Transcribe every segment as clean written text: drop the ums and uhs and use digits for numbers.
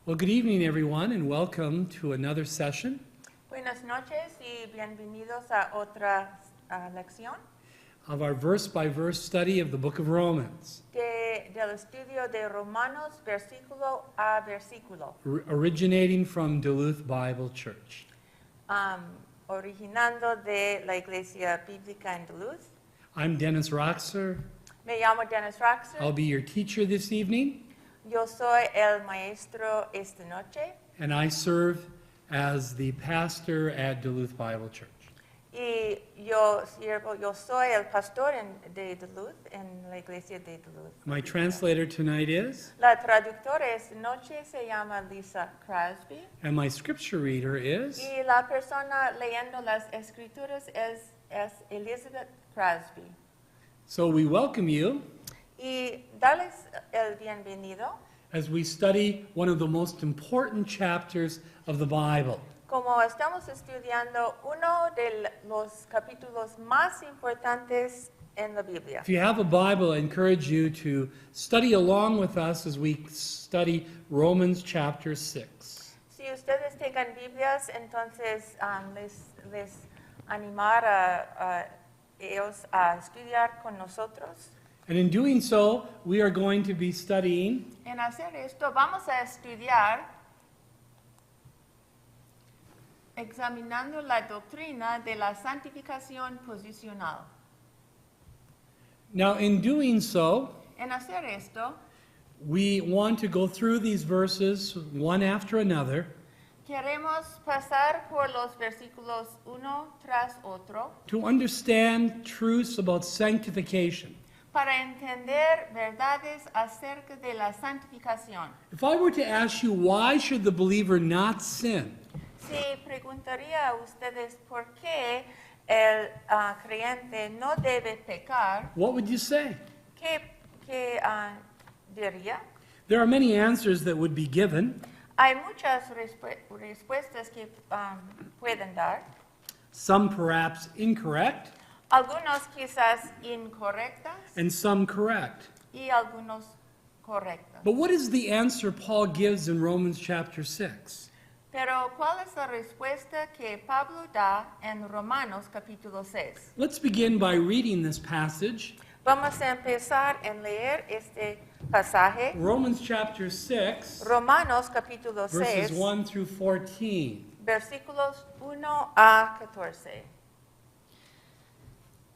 Well, good evening, everyone, and welcome to another session Buenas noches y bienvenidos a otra lección of our verse-by-verse study of the book of Romans, del estudio de Romanos versículo a versículo, originating from Duluth Bible Church. originando de la Iglesia Bíblica en Duluth. I'm Dennis Roxer. Me llamo Dennis Roxer. I'll be your teacher this evening, Yo soy el maestro esta noche and I serve as the pastor at Duluth Bible Church. y yo soy el pastor de Duluth, en la Iglesia de Duluth. My translator tonight is, La traductora esta noche se llama Lisa Crosby. and my scripture reader is, Y la persona leyendo las escrituras es Elizabeth Crosby. so we welcome you Y darles el bienvenido. as we study one of the most important chapters of the Bible. Como estamos estudiando uno de los capítulos más importantes en la Biblia. If you have a Bible, I encourage you to study along with us as we study Romans chapter 6. Si ustedes tengan Biblias, entonces les animar a ellos a estudiar con nosotros. And in doing so, we are going to be studying En hacer esto vamos a estudiar examinando la doctrina de la santificación posicional. Now, in doing so, En hacer esto, we want to go through these verses one after another queremos pasar por los versículos uno tras otro to understand truths about sanctification. para entender verdades acerca de la santificación. If I were to ask you, why should the believer not sin? Si preguntaría a ustedes por qué el creyente no debe pecar, What would you say? ¿qué diría? There are many answers that would be given. Hay muchas respuestas que pueden dar, Some perhaps incorrect, algunos quizás incorrectas and some correct. y algunos correctas. But what is the answer Paul gives in Romans chapter 6? Pero ¿cuál es la respuesta que Pablo da en Romanos capítulo 6? Let's begin by reading this passage. Vamos a empezar en leer este pasaje, Romans chapter 6, Romanos capítulo verses 6, 1 through 14. versículos 1 a 14.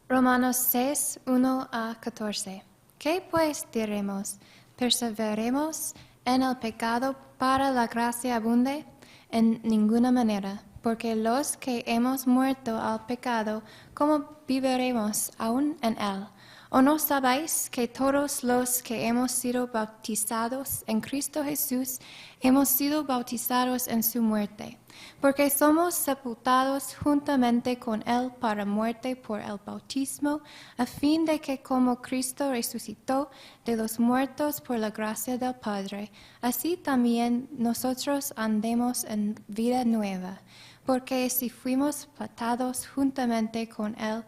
Romanos 6, 1 a 14. ¿Qué pues diremos? ¿Perseveremos en el pecado para la gracia abunde? En ninguna manera, porque los que hemos muerto al pecado, ¿cómo viviremos aún en él? ¿O no sabéis que todos los que hemos sido bautizados en Cristo Jesús, hemos sido bautizados en su muerte? Porque somos sepultados juntamente con Él para muerte por el bautismo, a fin de que como Cristo resucitó de los muertos por la gracia del Padre, así también nosotros andemos en vida nueva. Porque si fuimos patados juntamente con Él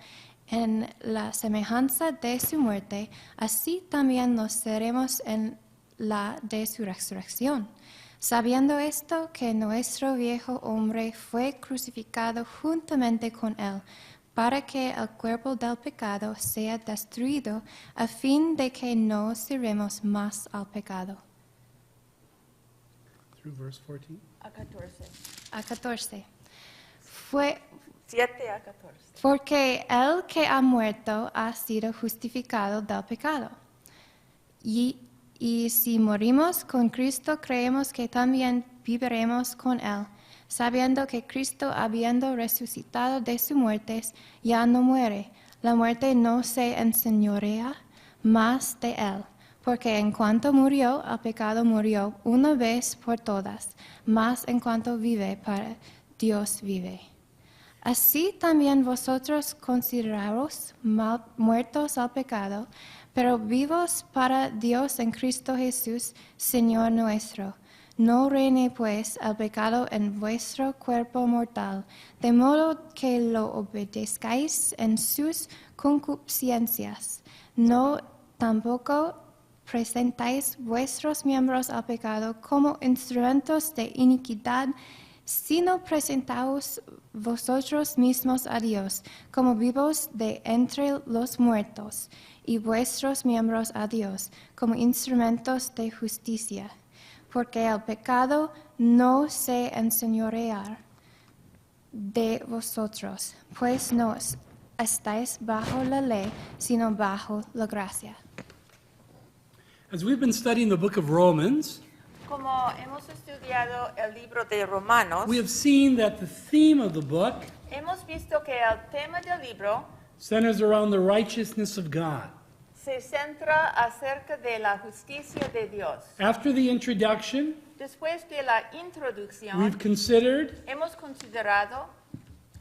en la semejanza de su muerte, así también nos seremos en la de su resurrección. Sabiendo esto, que nuestro viejo hombre fue crucificado juntamente con él, para que el cuerpo del pecado sea destruido, a fin de que no sirvemos más al pecado. Through verse 14. A 14. A 14. Fue 7 a 14. porque el que ha muerto ha sido justificado del pecado. Y si morimos con Cristo, creemos que también viviremos con Él, sabiendo que Cristo, habiendo resucitado de sus muertes, ya no muere. La muerte no se enseñorea más de Él, porque en cuanto murió, el pecado murió una vez por todas, mas en cuanto vive, para Dios vive. Así también vosotros consideraos muertos al pecado, pero vivos para Dios en Cristo Jesús, Señor nuestro. No reine pues el pecado en vuestro cuerpo mortal, de modo que lo obedezcáis en sus concupiscencias. No tampoco presentáis vuestros miembros al pecado como instrumentos de iniquidad, sino presentaos vosotros mismos a Dios como vivos de entre los muertos, y vuestros miembros a Dios como instrumentos de justicia. Porque el pecado no se enseñorea de vosotros, pues no estáis bajo la ley, sino bajo la gracia. As we've been studying the book of Romans, Como hemos estudiado el libro de Romanos, we have seen that the theme of the book hemos visto que el tema del libro centers around the righteousness of God. se centra acerca de la justicia de Dios. After the introduction, Después de la introducción, we've considered, hemos considerado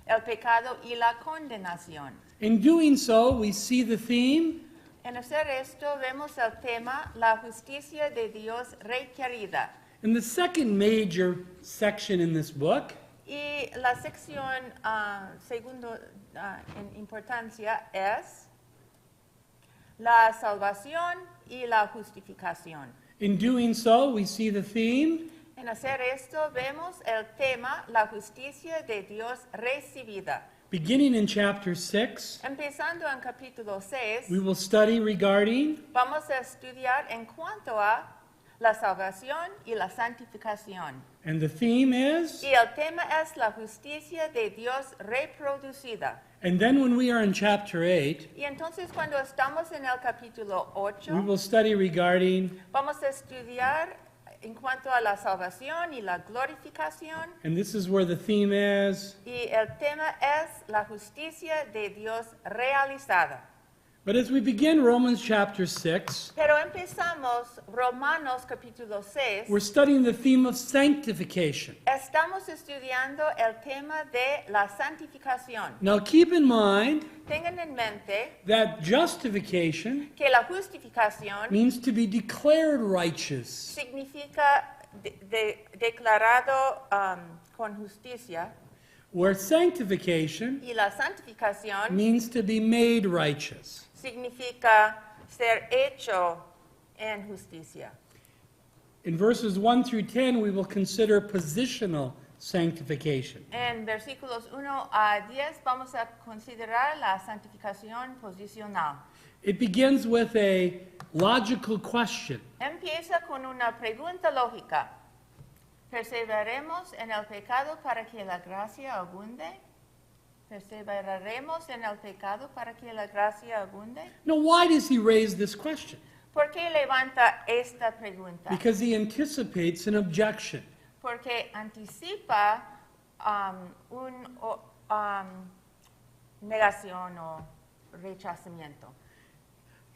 el pecado y la condenación. in doing so, we see the theme En hacer esto vemos el tema, la justicia de Dios requerida. in the second major section in this book. Y la sección segundo en importancia es la salvación y la justificación. In doing so, we see the theme En hacer esto vemos el tema, la justicia de Dios recibida. beginning in chapter 6. Empezando en capítulo 6, We will study regarding vamos a estudiar en cuanto a la salvación y la santificación. and the theme is, Y el tema es la justicia de Dios reproducida. and then when we are in chapter 8, Y entonces cuando estamos en el capítulo 8, we will study regarding, vamos a estudiar en cuanto a la salvación y la glorificación. and this is where the theme is, Y el tema es la justicia de Dios realizada. but as we begin Romans chapter 6, Pero empezamos Romanos capítulo 6. we're studying the theme of sanctification. Estamos estudiando el tema de la santificación. Now keep in mind Tengan en mente that justification que la justificación means to be declared righteous, significa declarado con justicia, where sanctification y la santificación means to be made righteous. significa ser hecho en justicia. In verses 1 through 10, we will consider positional sanctification. En versículos 1 a 10 vamos a considerar la santificación posicional. It begins with a logical question. Empieza con una pregunta lógica. ¿Perseveraremos en el pecado para que la gracia abunde? ¿Perseveraremos en el pecado para que la gracia abunde? Now, why does he raise this question? ¿Por qué levanta esta pregunta? Because he anticipates an objection. Porque anticipa negación o rechazamiento.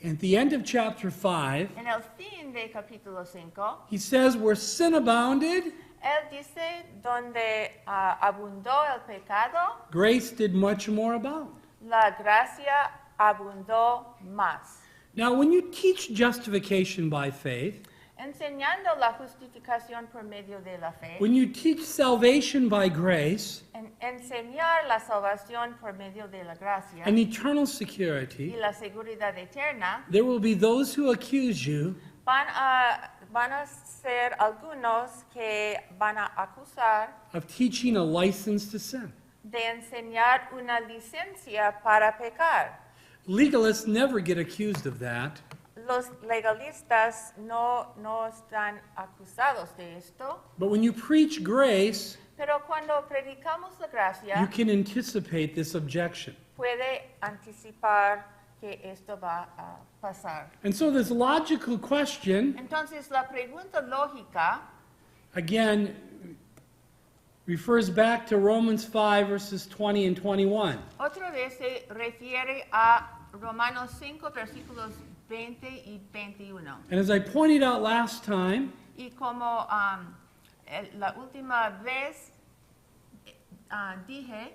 At the end of chapter 5, En el fin de capítulo 5, he says, where sin abounded, él dice, donde abundó el pecado, grace did much more abound. la gracia abundó más. Now, when you teach justification by faith, Enseñando la justificación por medio de la fe, when you teach salvation by grace enseñar la salvación por medio de la gracia and eternal y security, la seguridad eterna, there will be those who accuse you van a ser algunos que van a acusar of teaching a license to sin. de enseñar una licencia para pecar. Legalists never get accused of that. Los legalistas no están acusados de esto, But when you preach grace, pero cuando predicamos la you gracia, can anticipate this objection. puede anticipar que esto va a pasar. And so this logical question, Entonces, la pregunta lógica again, refers back to Romans 5, verses 20 and 21. otra vez se refiere a Romanos 5, versículos 20 y 21. And as I pointed out last time, Y como la última vez dije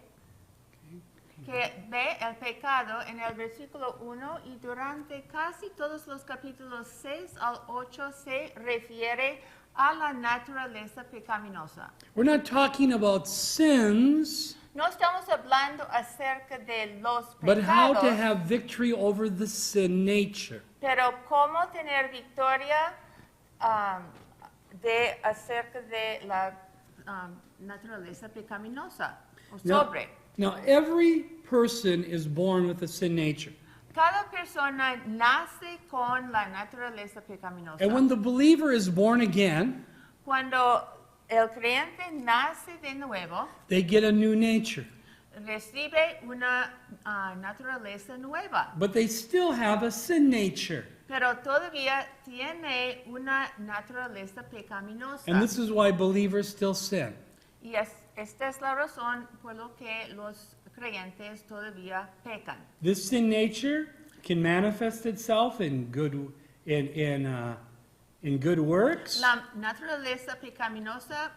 que ve el pecado en el versículo 1 y durante casi todos los capítulos 6 al 8 se refiere a la naturaleza pecaminosa. we're not talking about sins, No estamos hablando acerca de los but how to pecados, have victory over the sin nature. pero cómo tener victoria acerca de la naturaleza pecaminosa o Now, sobre. now, every person is born with a sin nature. Cada persona nace con la naturaleza pecaminosa. And when the believer is born again, Cuando el creyente nace de nuevo, they get a new nature. recibe una naturaleza nueva, But they still have a sin nature. pero todavía tiene una naturaleza pecaminosa. And this is why believers still sin. Y esta es la razón por lo que los creyentes todavía pecan. This sin nature can manifest itself in good works, La naturaleza pecaminosa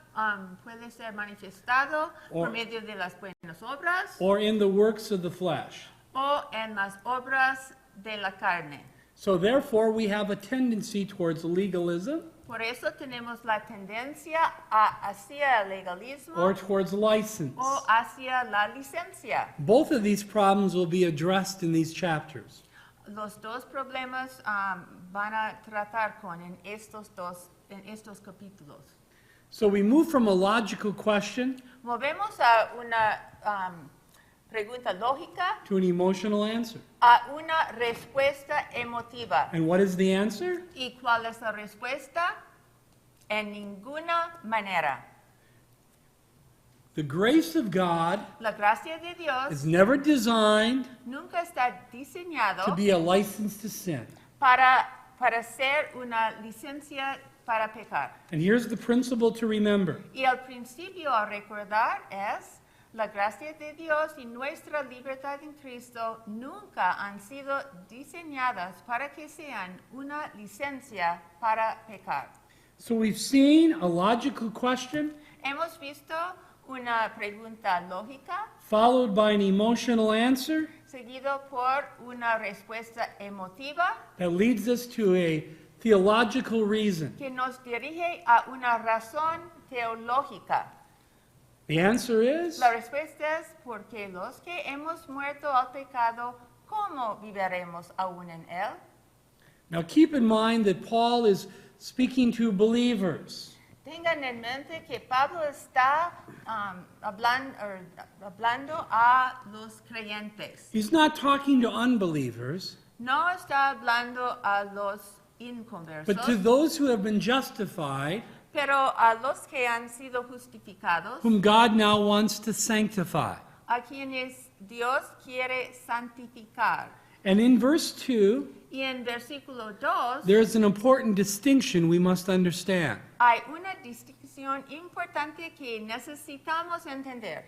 puede ser manifestado Or- por medio de las buenas obras or in the works of the flesh. o en las obras de la carne. So therefore, we have a tendency towards legalism Por eso tenemos la tendencia hacia el legalismo or towards license. o hacia la licencia. Both of these problems will be addressed in these chapters. Los dos problemas van a tratar en estos capítulos. So we move from a logical question Movemos a una pregunta lógica to an emotional answer. a una respuesta emotiva. And what is the answer? ¿Y cuál es la respuesta? En ninguna manera. The grace of God La gracia de Dios is never designed nunca está to diseñado be a license to sin. para ser una licencia para pecar. And here's the principle to remember. Y el principio a recordar es la gracia de Dios y nuestra libertad en Cristo nunca han sido diseñadas para que sean una licencia para pecar. So we've seen a logical question Hemos visto una pregunta lógica followed by an emotional answer seguido por una respuesta emotiva that leads us to a theological reason. que nos dirige a una razón teológica. The answer is La respuesta es porque los que hemos muerto al pecado, ¿cómo viviremos aún en él? now keep in mind that Paul is speaking to believers. Tengan en mente que Pablo está hablando a los creyentes. He's not talking to unbelievers, No está hablando a los but to inconversos, those who have been justified, pero a los que han sido justificados, whom God now wants to sanctify. a quienes Dios quiere santificar. And in verse 2, Y en versículo 2 there's an important distinction we must understand. hay una distinción importante que necesitamos entender.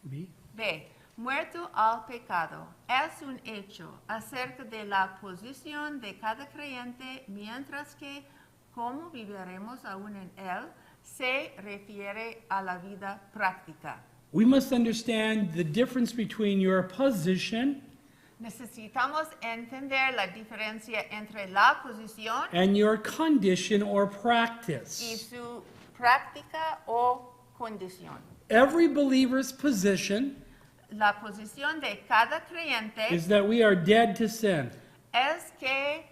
B. B. Muerto al pecado es un hecho acerca de la posición de cada creyente, mientras que cómo viviremos aún en él se refiere a la vida práctica. We must understand the difference between your position Necesitamos entender la diferencia entre la posición and your condition or y practice. su práctica o condición. Every believer's position La posición de cada creyente is that we are dead to sin. es que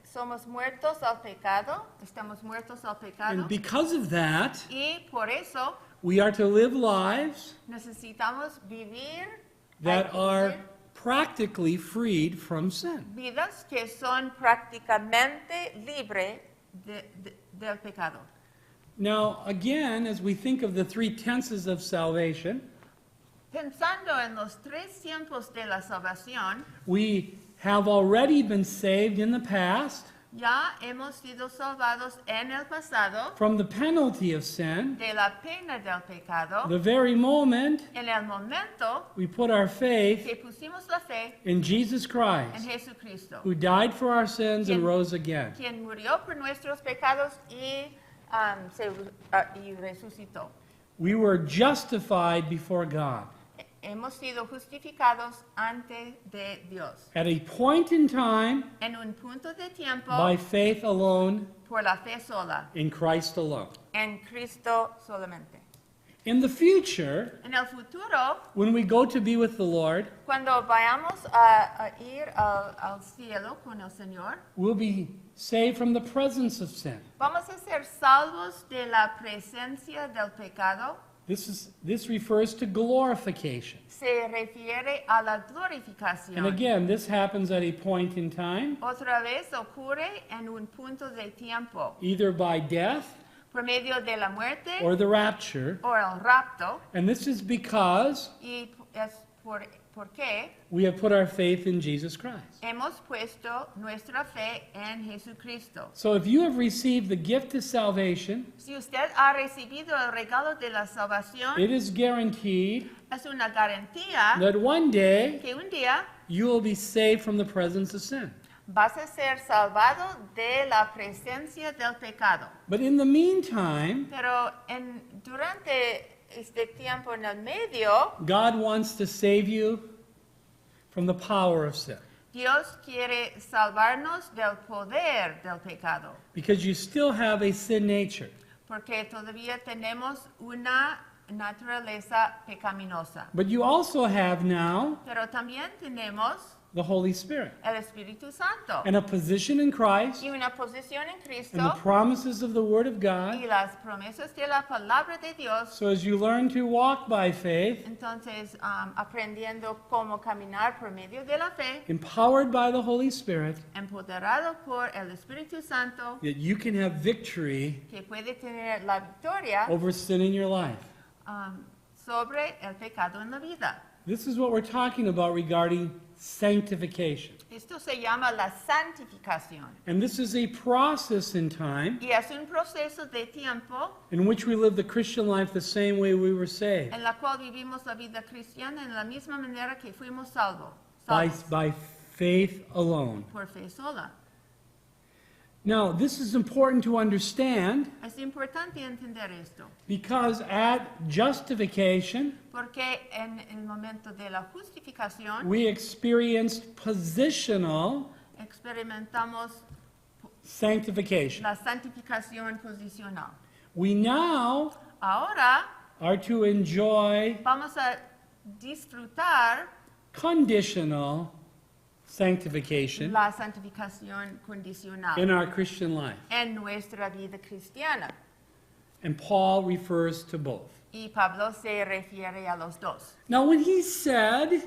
somos muertos al pecado, estamos muertos al pecado, And because of that, y por eso we are to live lives necesitamos vivir that are practically freed from sin. vidas que son prácticamente libres del pecado. Now, again, as we think of the three tenses of salvation, Pensando en los tres tiempos de la salvación, we have already been saved in the past ya hemos sido salvados en el pasado from the penalty of sin. de la pena del pecado, The very moment en el momento we put our faith que pusimos la fe in Jesus en Christ, Jesucristo, who died for our sins and Quien- rose again. quien murió por nuestros pecados y resucitó. We were justified before God. Hemos sido justificados ante de Dios. At a point in time, En un punto de tiempo, by faith alone, por la fe sola, in Christ alone. en Cristo solamente. In the future, En el futuro, when we go to be with the Lord, cuando vayamos a ir al cielo con el Señor, we'll be saved from the presence of sin. vamos a ser salvos de la presencia del pecado. This refers to glorification. Se refiere a la And glorificación. again, this happens at a point in time, Otra vez ocurre en un punto de tiempo, either by death por medio de la muerte or the rapture. o el rapto, And this is because y es porque we have put our faith in Jesus Christ. hemos puesto nuestra fe en Jesucristo. So if you have received the gift of salvation, Si usted ha recibido el regalo de la salvación, it is guaranteed es una garantía that one day que un día you will be saved from the presence of sin. vas a ser salvado de la presencia del pecado. But in the meantime, Pero durante este tiempo en el medio, God wants to save you from the power of sin, Dios quiere salvarnos del poder del pecado, because you still have a sin nature. porque todavía tenemos una naturaleza pecaminosa. But you also have now Pero también tenemos the Holy Spirit el Espíritu Santo and a position in Christ y una posición en and the Cristo promises of the Word of God. y las promesas de la palabra de Dios. So as you learn to walk by faith, Entonces, aprendiendo cómo caminar por medio de la fe, empowered by the Holy Spirit, empoderado por el Espíritu Santo, that you can have victory que puede tener la victoria over sin in your life. sobre el pecado en la vida. This is what we're talking about regarding sanctification. Esto se llama la santificación And this is a process in time y es un proceso de tiempo in which we live the Christian life the same way we were saved, en la cual vivimos la vida cristiana en la misma manera que fuimos salvos by faith alone. por fe sola. Now, this is important to understand Es importante entender esto, because at justification, porque en el momento de la justificación we experienced positional experimentamos sanctification. la santificación posicional. We now Ahora are to enjoy vamos a disfrutar conditional sanctification la santificación condicional in our Christian life. en nuestra vida cristiana. And Paul refers to both. Y Pablo se refiere a los dos. Now, when he said,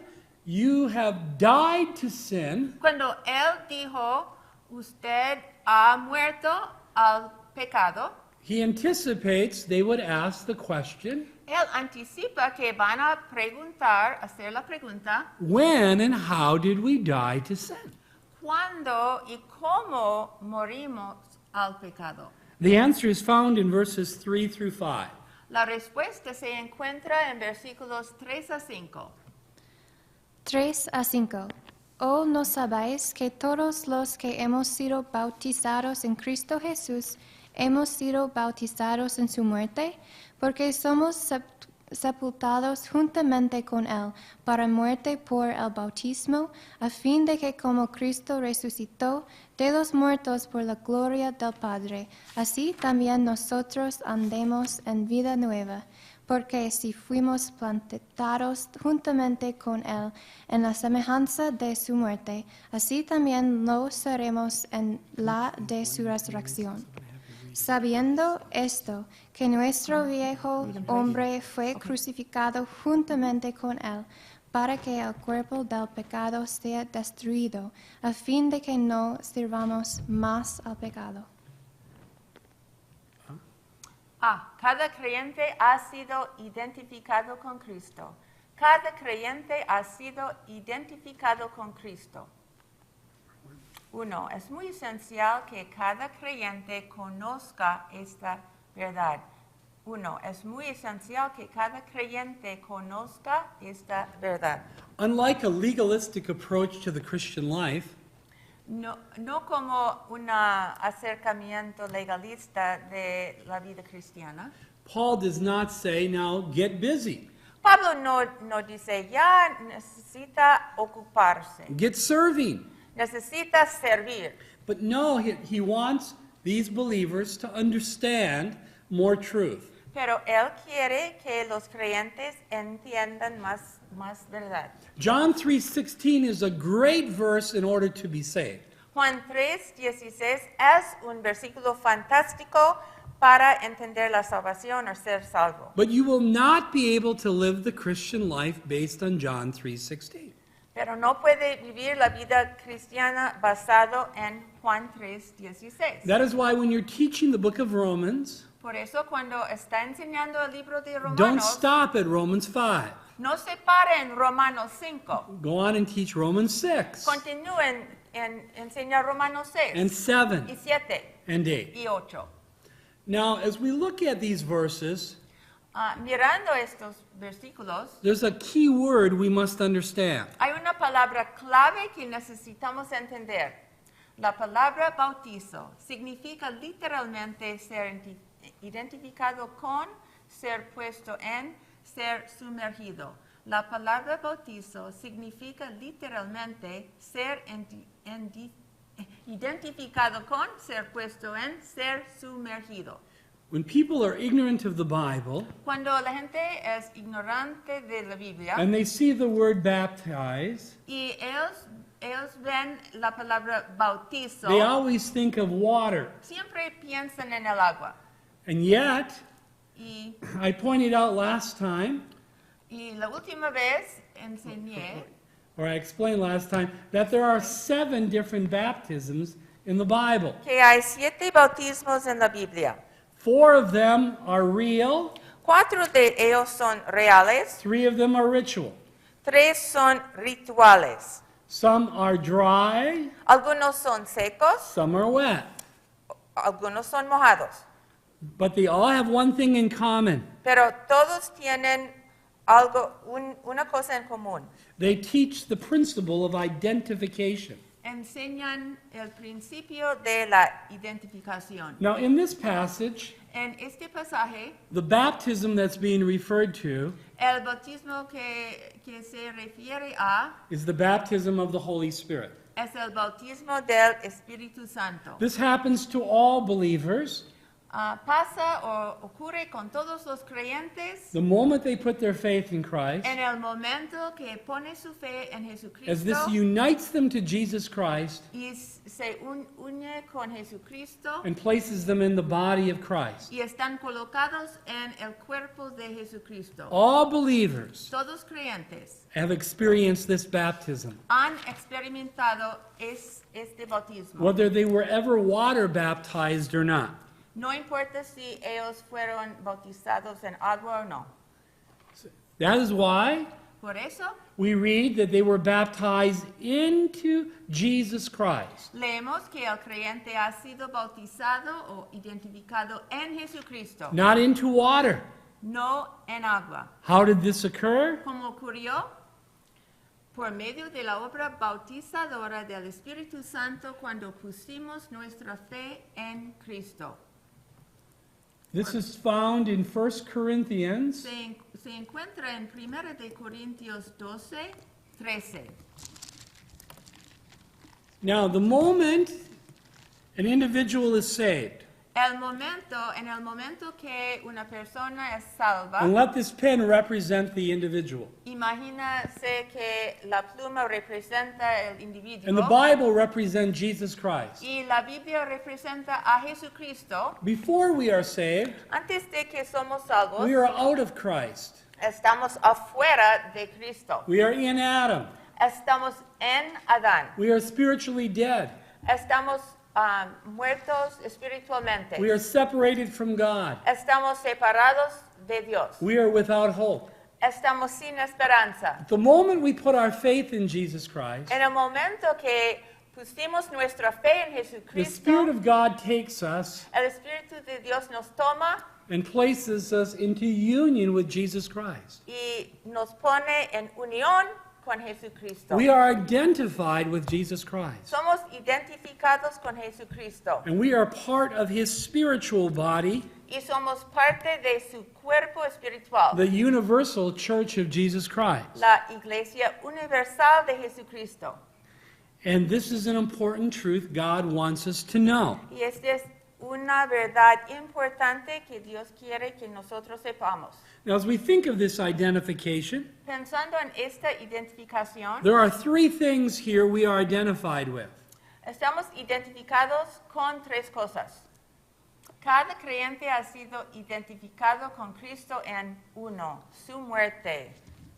you have died to sin, Cuando él dijo, usted ha muerto al pecado, he anticipates they would ask the question, él anticipa que van a preguntar, hacer la pregunta, when and how did we die to sin? ¿cuándo y cómo morimos al pecado? The answer is found in verses 3 through 5. La respuesta se encuentra en versículos 3 a 5. 3 a 5. ¿O no sabéis que todos los que hemos sido bautizados en Cristo Jesús hemos sido bautizados en su muerte? Porque somos sepultados juntamente con Él para muerte por el bautismo, a fin de que como Cristo resucitó de los muertos por la gloria del Padre, así también nosotros andemos en vida nueva. Porque si fuimos plantados juntamente con Él en la semejanza de su muerte, así también lo seremos en la de su resurrección. Sabiendo esto, que nuestro viejo hombre fue crucificado juntamente con Él, para que el cuerpo del pecado sea destruido, a fin de que no sirvamos más al pecado. Cada creyente ha sido identificado con Cristo. Cada creyente ha sido identificado con Cristo. 1. Es muy esencial que cada creyente conozca esta verdad. 1. Es muy esencial que cada creyente conozca esta verdad. Unlike a legalistic approach to the Christian life, No como un acercamiento legalista de la vida cristiana. Paul does not say, now get busy, Pablo no dice, ya necesita ocuparse, get serving. necesita servir. But no, he wants these believers to understand more truth. pero Él quiere que los creyentes entiendan más verdad. John 3:16 is a great verse in order to be saved. Juan 3:16 es un versículo fantástico para entender la salvación o ser salvo. But you will not be able to live the Christian life based on John 3:16. Pero no puede vivir la vida cristiana basado en Juan 3:16. That is why when you're teaching the book of Romans, Por eso cuando está enseñando el libro de don't Romanos, stop at Romans 5. no se pare en Romanos 5. Go on and teach Romans 6 Continúen en enseñar Romanos 6 and 7 y 7 and 8. y 8. Now, as we look at these verses, Mirando estos versículos, there's a key word we must understand. hay una palabra clave que necesitamos entender. La palabra bautizo significa literalmente ser identificado con, ser puesto en, ser sumergido. La palabra bautizo significa literalmente ser identificado con, ser puesto en, ser sumergido. When people are ignorant of the Bible Cuando la gente es ignorante de la Biblia and they see the word baptize, y ellos ven la palabra bautizo, they always think of water. siempre piensan en el agua. And yet, Y, I pointed out last time, y la última vez enseñé or I explained last time, that there are 7 different baptisms in the Bible. que hay 7 bautismos en la Biblia. 4 of them are real, 4 de ellos son reales, 3 of them are ritual. 3 son rituales. Some are dry, Algunos son secos, some are wet. algunos son mojados. But they all have one thing in common. Pero todos tienen algo, una cosa en común. They teach the principle of identification. Enseñan el principio de la identificación. Now, in this passage, En este pasaje, the baptism that's being referred to el bautismo que se refiere a is the baptism of the Holy Spirit. es el bautismo del Espíritu Santo. This happens to all believers Pasa o ocurre con todos los creyentes the moment they put their faith in Christ, en el momento que pone su fe en as Jesucristo this unites them to Jesus Christ y se une con Jesucristo and places them in the body of Christ. y están colocados en el cuerpo de Jesucristo. All believers Todos creyentes have experienced this baptism, han experimentado este bautismo. whether they were ever water baptized or not. No importa si ellos fueron bautizados en agua o no. That is why Por eso we read that they were baptized into Jesus Christ. leemos que el creyente ha sido bautizado o identificado en Jesucristo, Not into water. no en agua. How did this occur? Como ocurrió por medio de la obra bautizadora del Espíritu Santo cuando pusimos nuestra fe en Cristo. This is found in 1 Corinthians Se encuentra en 1 de Corintios 12, 13. Now, the moment an individual is saved, En el momento que una persona es salva, and let this pen represent the individual, imagínase que la pluma representa el and the individuo Bible represents Jesus Christ. y la Biblia representa a Jesucristo. Before we are saved, Antes de que somos salvos, we are out of Christ. estamos afuera de Cristo. We are in Adam. Estamos en Adán. We are spiritually dead. Estamos muertos espiritualmente. We are separated from God. Estamos separados de Dios. We are without hope. Estamos sin esperanza. The moment we put our faith in Jesus Christ, En el momento que pusimos nuestra fe en the Jesucristo, Spirit of God takes us el Espíritu de Dios nos toma and places us into union with Jesus Christ. y nos pone en unión con Jesucristo. We are identified with Jesus Christ. Somos identificados con Jesucristo And we are part of his spiritual body, y somos parte de su cuerpo espiritual, the universal church of Jesus Christ. la Iglesia Universal de Jesucristo. And this is an important truth God wants us to know. Y esta es una verdad importante que Dios quiere que nosotros sepamos. Now, as we think of this identification, Pensando en esta identificación, there are three things here we are identified with. estamos identificados con tres cosas. Cada creyente ha sido identificado con Cristo en uno, su muerte.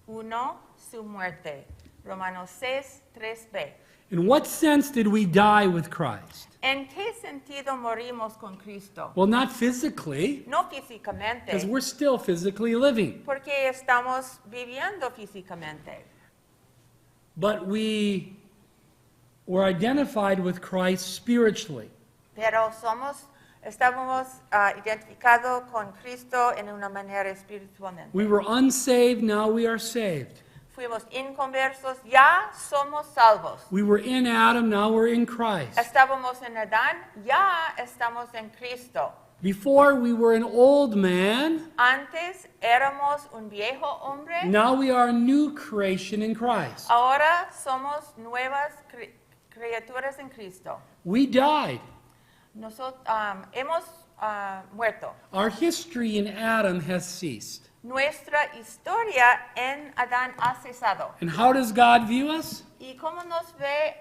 Uno, su muerte. Romanos 6, 3b. In what sense did we die with Christ? ¿En qué sentido morimos con Cristo? Well, not physically, No físicamente, because we're still physically living. porque estamos viviendo físicamente. But we were identified with Christ spiritually. Pero estábamos identificados con Cristo en una manera espiritualmente. We were unsaved, now we are saved. Fuimos inconversos, ya somos salvos. We were in Adam, now we're in Christ. Estábamos en Adán, ya estamos en Cristo. Before we were an old man, Antes éramos un viejo hombre, now we are a new creation in Christ. ahora somos nuevas criaturas en Cristo. We died. Nosotros hemos muerto. Our history in Adam has ceased. Nuestra historia en Adán ha cesado. And how does God view us? ¿Y cómo nos ve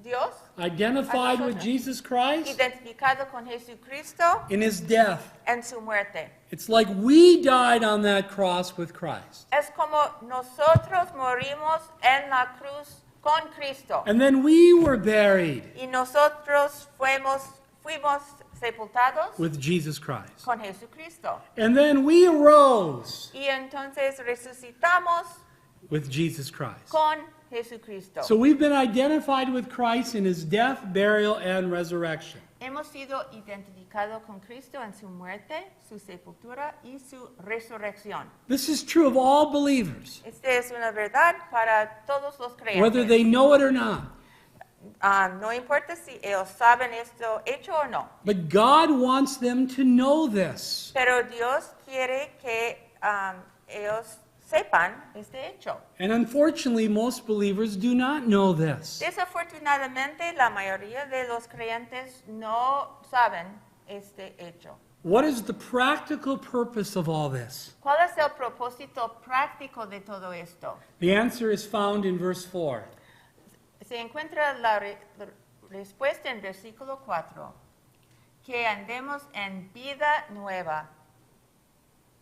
Dios? Identified with nosotros. Jesus Christ Identificado con Jesucristo in his death. en su muerte. It's like we died on that cross with Christ. Es como nosotros morimos en la cruz con Cristo. And then we were buried Y nosotros fuimos sepultados with Jesus Christ. con Jesucristo. And then we arose Y entonces resucitamos with Jesus Christ. con Jesucristo. So we've been identified with Christ in his death, burial, and resurrection. Hemos sido identificados con Cristo en su muerte, su sepultura y su resurrección. This is true of all believers, Esta es una verdad para todos los creyentes. whether they know it or not. No importa si ellos saben esto hecho o no, But God wants them to know this. pero Dios quiere que ellos sepan este hecho. And unfortunately, most believers do not know this. Desafortunadamente, la mayoría de los creyentes no saben este hecho. What is the practical purpose of all this? ¿Cuál es el propósito práctico de todo esto? The answer is found in verse 4. Se encuentra la respuesta en versículo 4. Que andemos en vida nueva.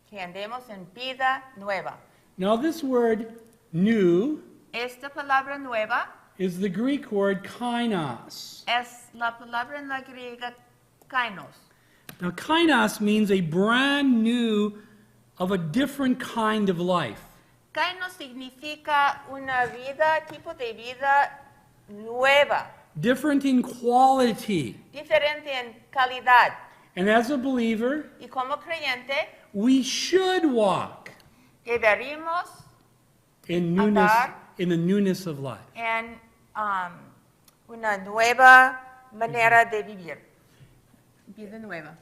Que andemos en vida nueva. Now, this word new Esta palabra nueva is the Greek word kainos. es la palabra en la griega kainos. Now, kainos means a brand new, of a different kind of life. Kainos significa una vida, tipo de vida nueva, Different in quality. diferente en calidad. And as a believer, Y como creyente, we should walk deberíamos in newness, Andar. in the newness of life. en una nueva manera de vivir. Vida nueva.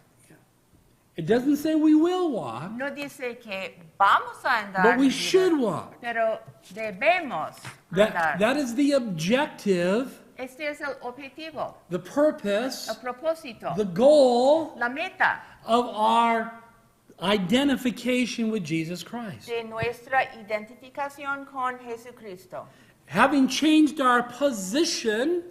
It doesn't say we will walk, No dice que vamos a andar, but we en vida, should walk. pero debemos andar. That is the objective, Este es el objetivo, the purpose, el propósito, the goal la meta of our identification with Jesus Christ. de nuestra identificación con Jesucristo. Having changed our position,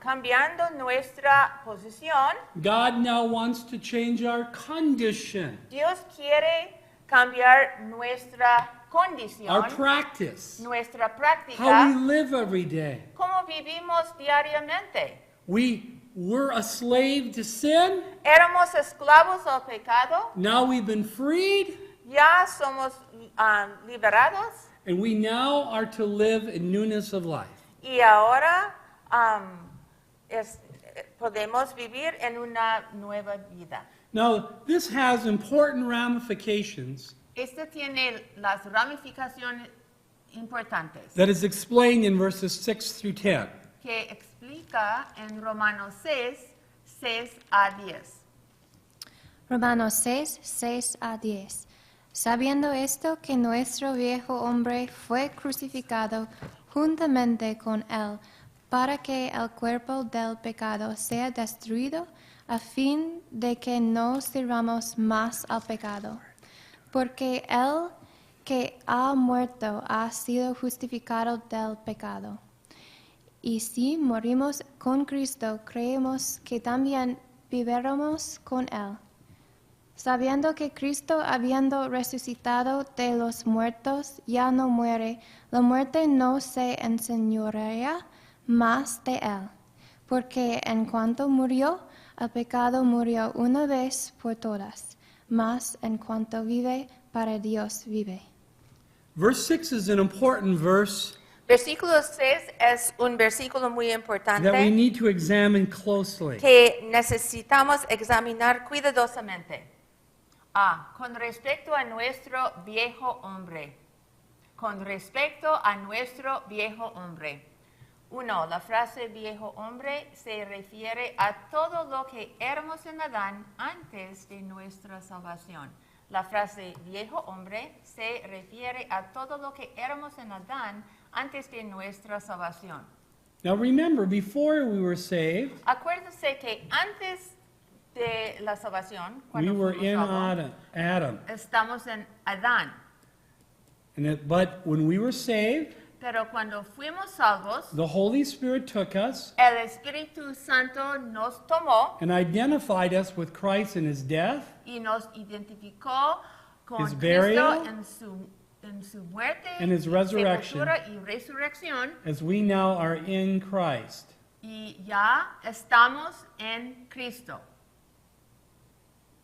Cambiando nuestra posición, God now wants to change our condition, Dios quiere cambiar nuestra condición, our practice, nuestra how we práctica, live every day. cómo vivimos diariamente. We were a slave to sin, Éramos esclavos al pecado, now we've been freed, ya somos liberados and we now are to live in newness of life. y ahora podemos vivir en una nueva vida. Now, this has important ramifications Este tiene las ramificaciones importantes that is explained in verses 6 through 10. que explica en Romanos 6, 6 a 10. Romanos 6, 6 a 10. Sabiendo esto que nuestro viejo hombre fue crucificado juntamente con él, para que el cuerpo del pecado sea destruido, a fin de que no sirvamos más al pecado. Porque el que ha muerto ha sido justificado del pecado. Y si morimos con Cristo, creemos que también viviremos con Él. Sabiendo que Cristo, habiendo resucitado de los muertos, ya no muere, la muerte no se enseñorea más de Él. Porque en cuanto murió, el pecado murió una vez por todas, mas en cuanto vive, para Dios vive. Verse 6 is an important verse Versículo 6 es un versículo muy that we importante need to examine closely. que necesitamos examinar cuidadosamente. Con respecto a nuestro viejo hombre. Con respecto a nuestro viejo hombre. 1. La frase viejo hombre se refiere a todo lo que éramos en Adán antes de nuestra salvación. La frase viejo hombre se refiere a todo lo que éramos en Adán antes de nuestra salvación. Now remember, before we were saved, Acuérdense que antes de la salvación, we cuando were fuimos in salvos, Adam. estamos en Adán. But when we were saved, Pero cuando fuimos salvos, the Holy Spirit took us el Espíritu Santo nos tomó and identified us with Christ in his death, y nos identificó con His Cristo burial, en su muerte, and his resurrection. sepultura y resurrección, as we now are in Christ. y ya estamos en Cristo.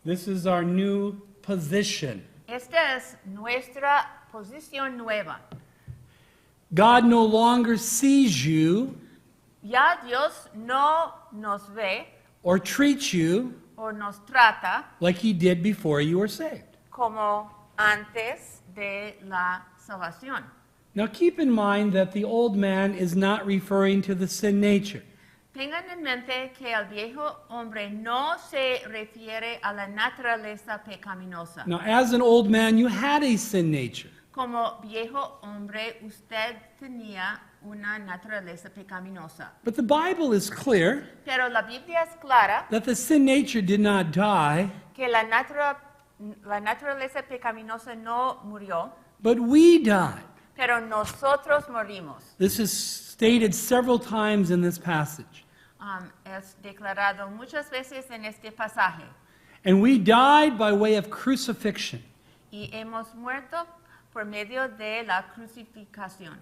This is our new position. Esta es nuestra posición nueva. God no longer sees you Ya Dios no nos ve or treats you o nos trata like he did before you were saved. como antes de la salvación. Now keep in mind that the old man is not referring to the sin nature. Tengan en mente que el viejo hombre no se refiere a la naturaleza pecaminosa. Now, as an old man, you had a sin nature. Como viejo hombre, usted tenía una naturaleza pecaminosa. But the Bible is clear Pero la Biblia es clara that the sin nature did not die, que la naturaleza pecaminosa no murió, but we died. pero nosotros morimos. This is stated several times in this passage. Es declarado muchas veces en este pasaje. And we died by way of crucifixion. Y hemos muerto por medio de la crucificación.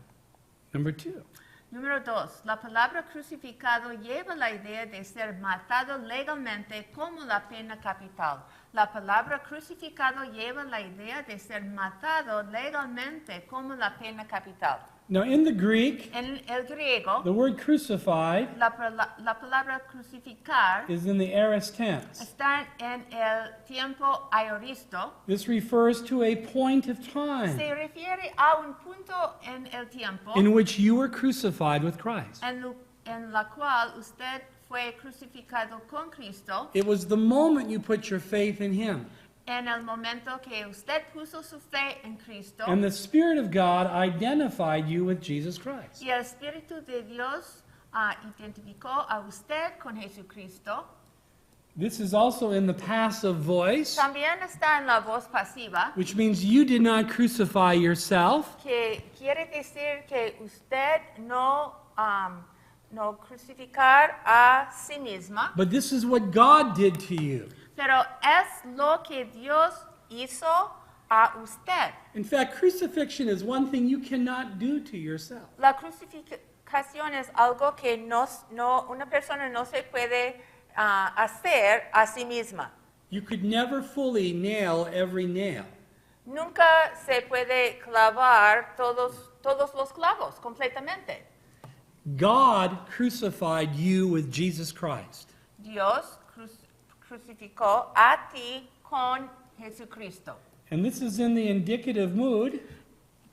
Number 2. Número 2. La palabra crucificado lleva la idea de ser matado legalmente como la pena capital. La palabra crucificado lleva la idea de ser matado legalmente como la pena capital. Now, in the Greek, En el griego, the word crucified la palabra crucificar is in the aorist tense. está en el tiempo aoristo. This refers to a point of time Se refiere a un punto en el tiempo in which you were crucified with Christ. en la cual usted fue crucificado con Cristo. It was the moment you put your faith in Him. En el momento que usted puso su fe en Cristo And the Spirit of God identified you with Jesus Christ. y el Espíritu de Dios identificó a usted con Jesucristo, This is also in the passive voice, también está en la voz pasiva, which means you did not crucify yourself, que quiere decir que usted no crucificar a sí misma, but this is what God did to you. pero es lo que Dios hizo a usted. In fact, crucifixion is one thing you cannot do to yourself. La crucificación es algo que una persona no se puede hacer a sí misma. You could never fully nail every nail. Nunca se puede clavar todos los clavos completamente. God crucified you with Jesus Christ. Dios crucificó a ti con Jesucristo. And this is in the indicative mood,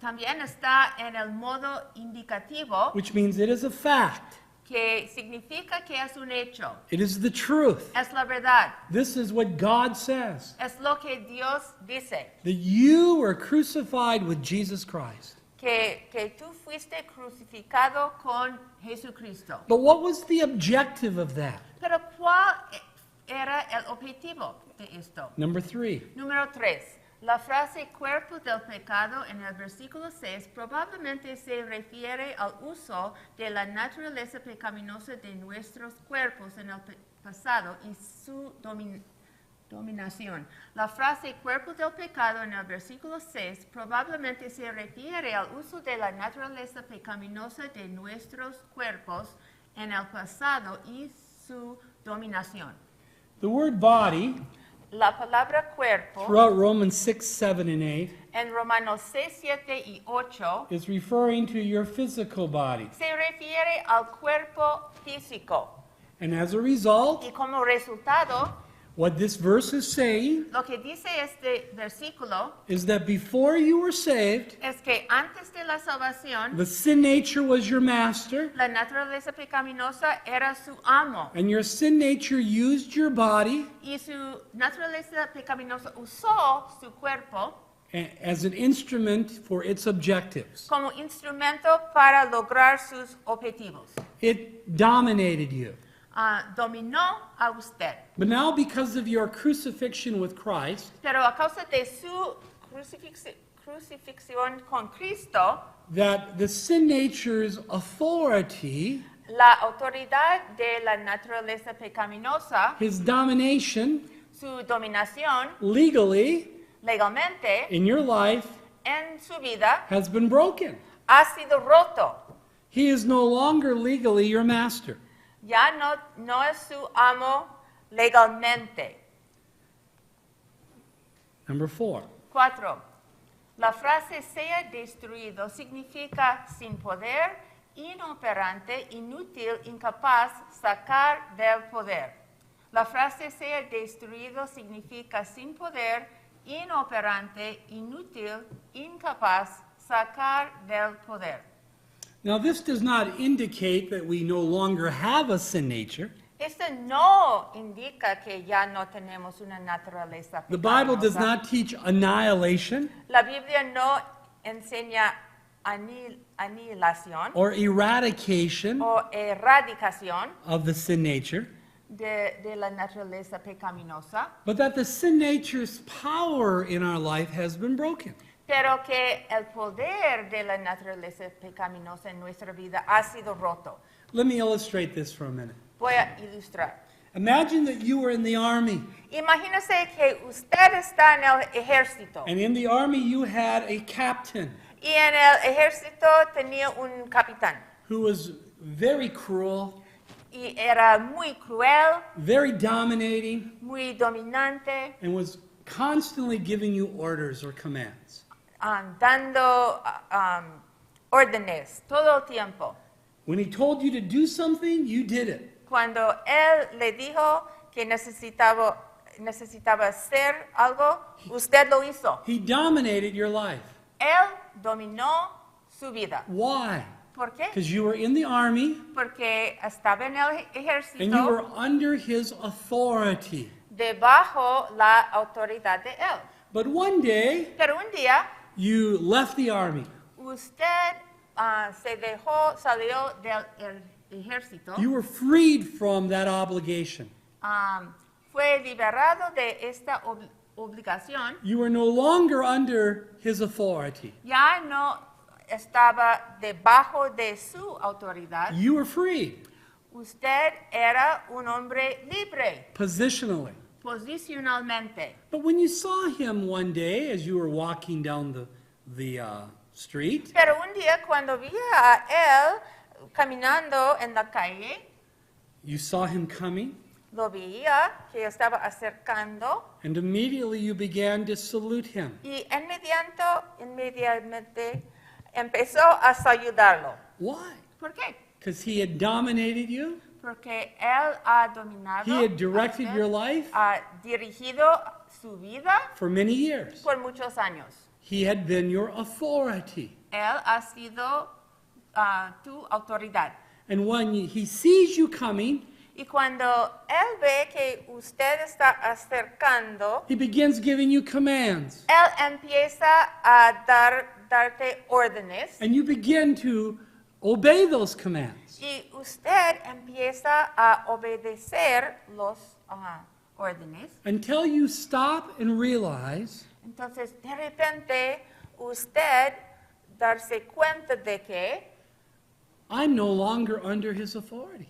También está en el modo indicativo, which means it is a fact. que significa que es un hecho, It is the truth. es la verdad, This is what God says. es lo que Dios dice, That you were crucified with Jesus Christ. que tú fuiste crucificado con Jesucristo. But what was the objective of that? Pero ¿cuál era el objetivo de esto? Number 3. Número 3. La frase cuerpo del pecado en el versículo 6 probablemente se refiere al uso de la naturaleza pecaminosa de nuestros cuerpos en el pasado y su dominación. La frase cuerpo del pecado en el versículo 6 probablemente se refiere al uso de la naturaleza pecaminosa de nuestros cuerpos en el pasado y su dominación. The word body, La palabra cuerpo throughout Romans 6, 7, and 8, en Romanos 6, 7 y 8 is referring to your physical body. se refiere al cuerpo físico. And as a result, Y como resultado, what this verse is saying lo que dice este versículo is that before you were saved, es que antes de la salvación, the sin nature was your master, la naturaleza pecaminosa era su amo. and your sin nature used your body Y su naturaleza pecaminosa usó su cuerpo as an instrument for its objectives. como instrumento para lograr sus objetivos. It dominated you. Dominó a usted. But now, because of your crucifixion with Christ, Pero a causa de su crucifixión con Cristo, that the sin nature's authority, la autoridad de la naturaleza pecaminosa, his domination, su dominación legally legalmente in your life, en su vida has been broken. ha sido roto. He is no longer legally your master. Ya no es su amo legalmente. Number 4. 4. La frase sea destruido significa sin poder, inoperante, inútil, incapaz, sacar del poder. La frase sea destruido significa sin poder, inoperante, inútil, incapaz, sacar del poder. Now, this does not indicate that we no longer have a sin nature. Esto no indica que ya no tenemos una naturaleza The Bible does pecaminosa. not teach annihilation La Biblia no enseña aniquilación or eradication o erradicación of the sin nature, de la naturaleza pecaminosa, but that the sin nature's power in our life has been broken. pero que el poder de la naturaleza pecaminosa en nuestra vida ha sido roto. Let me illustrate this for a minute. Voy a ilustrar. Imagine that you were in the army, Imagínese que usted está en el ejército and in the army you had a captain y en el ejército tenía un capitán who was very cruel, y era muy cruel, very dominating, muy dominante, and was constantly giving you orders or commands. dando órdenes todo el tiempo. When he told you to do something, you did it. Cuando él le dijo que necesitaba hacer algo, usted lo hizo. He dominated your life. Él dominó su vida. Why? ¿Por qué? Because you were in the army Porque estaba en el and you were ejército under his authority. debajo la autoridad de él. But one day, Pero un día you left the army. usted salió del ejército, You were freed from that obligation. fue liberado de esta obligación, You were no longer under his authority. ya no estaba debajo de su autoridad. You were free Usted era un hombre libre, positionally. posicionalmente. But when you saw him one day as you were walking down the street, Pero un día cuando vi a él caminando en la calle, you saw him coming, lo veía que estaba acercando and immediately you began to salute him. y inmediatamente empezó a saludarlo. Why? ¿Por qué? Because he had dominated you, Porque él ha dominado, he had directed a your usted, life ha dirigido su vida for many years. por muchos años. He had been your authority. Él ha sido tu autoridad. And when he sees you coming, Y cuando él ve que usted está acercando, he begins giving you commands. él empieza a dar darte órdenes and you begin to obey those commands. y usted empieza a obedecer los órdenes. Until you stop and realize Entonces, de repente, usted darse cuenta de que I'm no longer under his authority.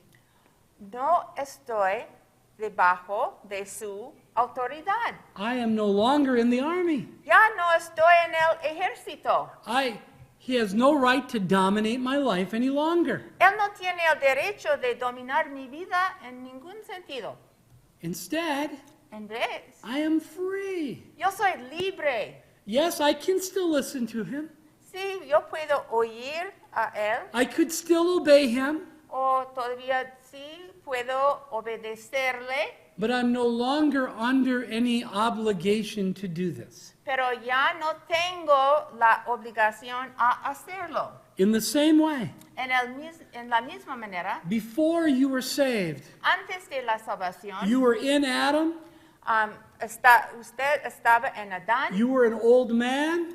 no estoy debajo de su autoridad. I am no longer in the army. Ya no estoy en el ejército. He has no right to dominate my life any longer. Él no tiene el derecho de dominar mi vida en ningún sentido. Instead, En vez, I am free. yo soy libre. Yes, I can still listen to him. Sí, yo puedo oír a él I could still obey him, o todavía sí puedo obedecerle, but I'm no longer under any obligation to do this. pero ya no tengo la obligación a hacerlo. In the same way, En la misma manera, before you were saved, antes de la salvación, you were in Adam, usted estaba en Adán, you were an old man,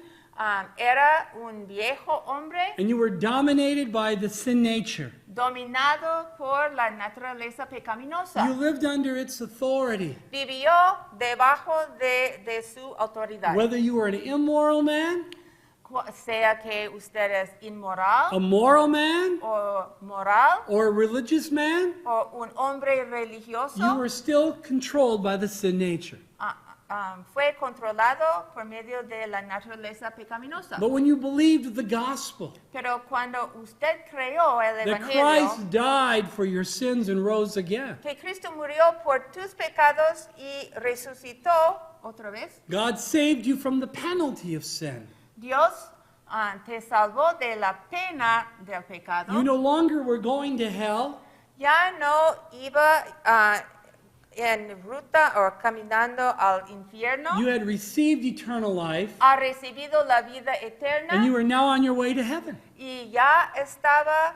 era un viejo hombre and you were dominated by the sin nature. dominado por la naturaleza You pecaminosa. lived under its authority. Vivió debajo de su autoridad. Whether you were an immoral man, Sea que usted es inmoral a moral man, o moral or a religious man, o un hombre you religioso, were still controlled by the sin nature. fue controlado por medio de la naturaleza pecaminosa. But when you believed the gospel, Pero cuando usted creyó el that evangelio, Christ died for your sins and rose again, que Cristo murió por tus pecados y resucitó otra vez, God saved you from the penalty of sin. Dios te salvó de la pena del pecado. You no longer were going to hell. Ya no iba en ruta o caminando al infierno. You had received eternal life, Ha recibido la vida eterna and you are now on your way to heaven. y ya estaba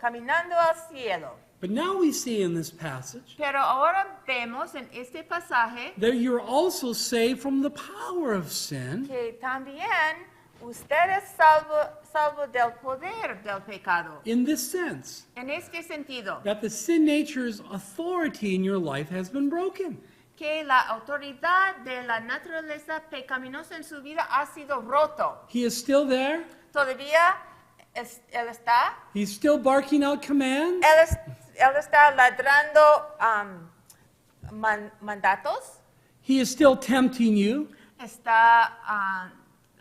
caminando al cielo. But now we see in this passage Pero ahora vemos en este pasaje that you're also saved from the power of sin, que también usted es salvo del poder del pecado. in this sense, En este sentido, that the sin nature's authority in your life has been broken. que la autoridad de la naturaleza pecaminosa en su vida ha sido roto. He is still there. Todavía él está. He's still barking out commands. Él está ladrando mandatos. He is still tempting you, Está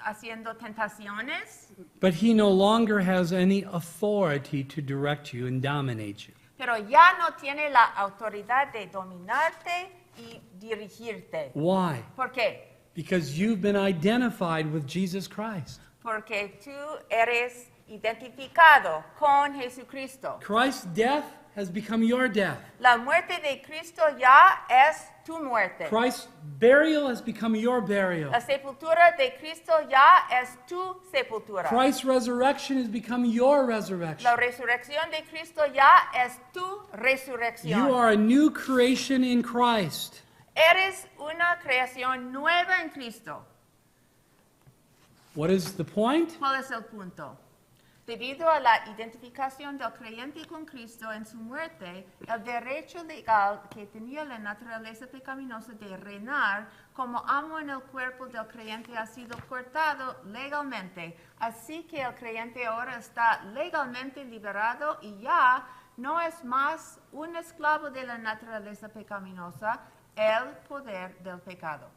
haciendo tentaciones. but he no longer has any authority to direct you and dominate you. Pero ya no tiene la autoridad de dominarte y dirigirte. Why? ¿Por qué? Because you've been identified with Jesus Christ. Porque tú eres identificado con Jesucristo. Christ's death has become your death. La muerte de Cristo ya es tu muerte. Christ's burial has become your burial. La sepultura de Cristo ya es tu sepultura. Christ's resurrection has become your resurrection. La resurrección de Cristo ya es tu resurrección. You are a new creation in Christ. Eres una creación nueva en Cristo. What is the point? ¿Cuál es el punto? Debido a la identificación del creyente con Cristo en su muerte, el derecho legal que tenía la naturaleza pecaminosa de reinar como amo en el cuerpo del creyente ha sido cortado legalmente. Así que el creyente ahora está legalmente liberado y ya no es más un esclavo de la naturaleza pecaminosa, el poder del pecado.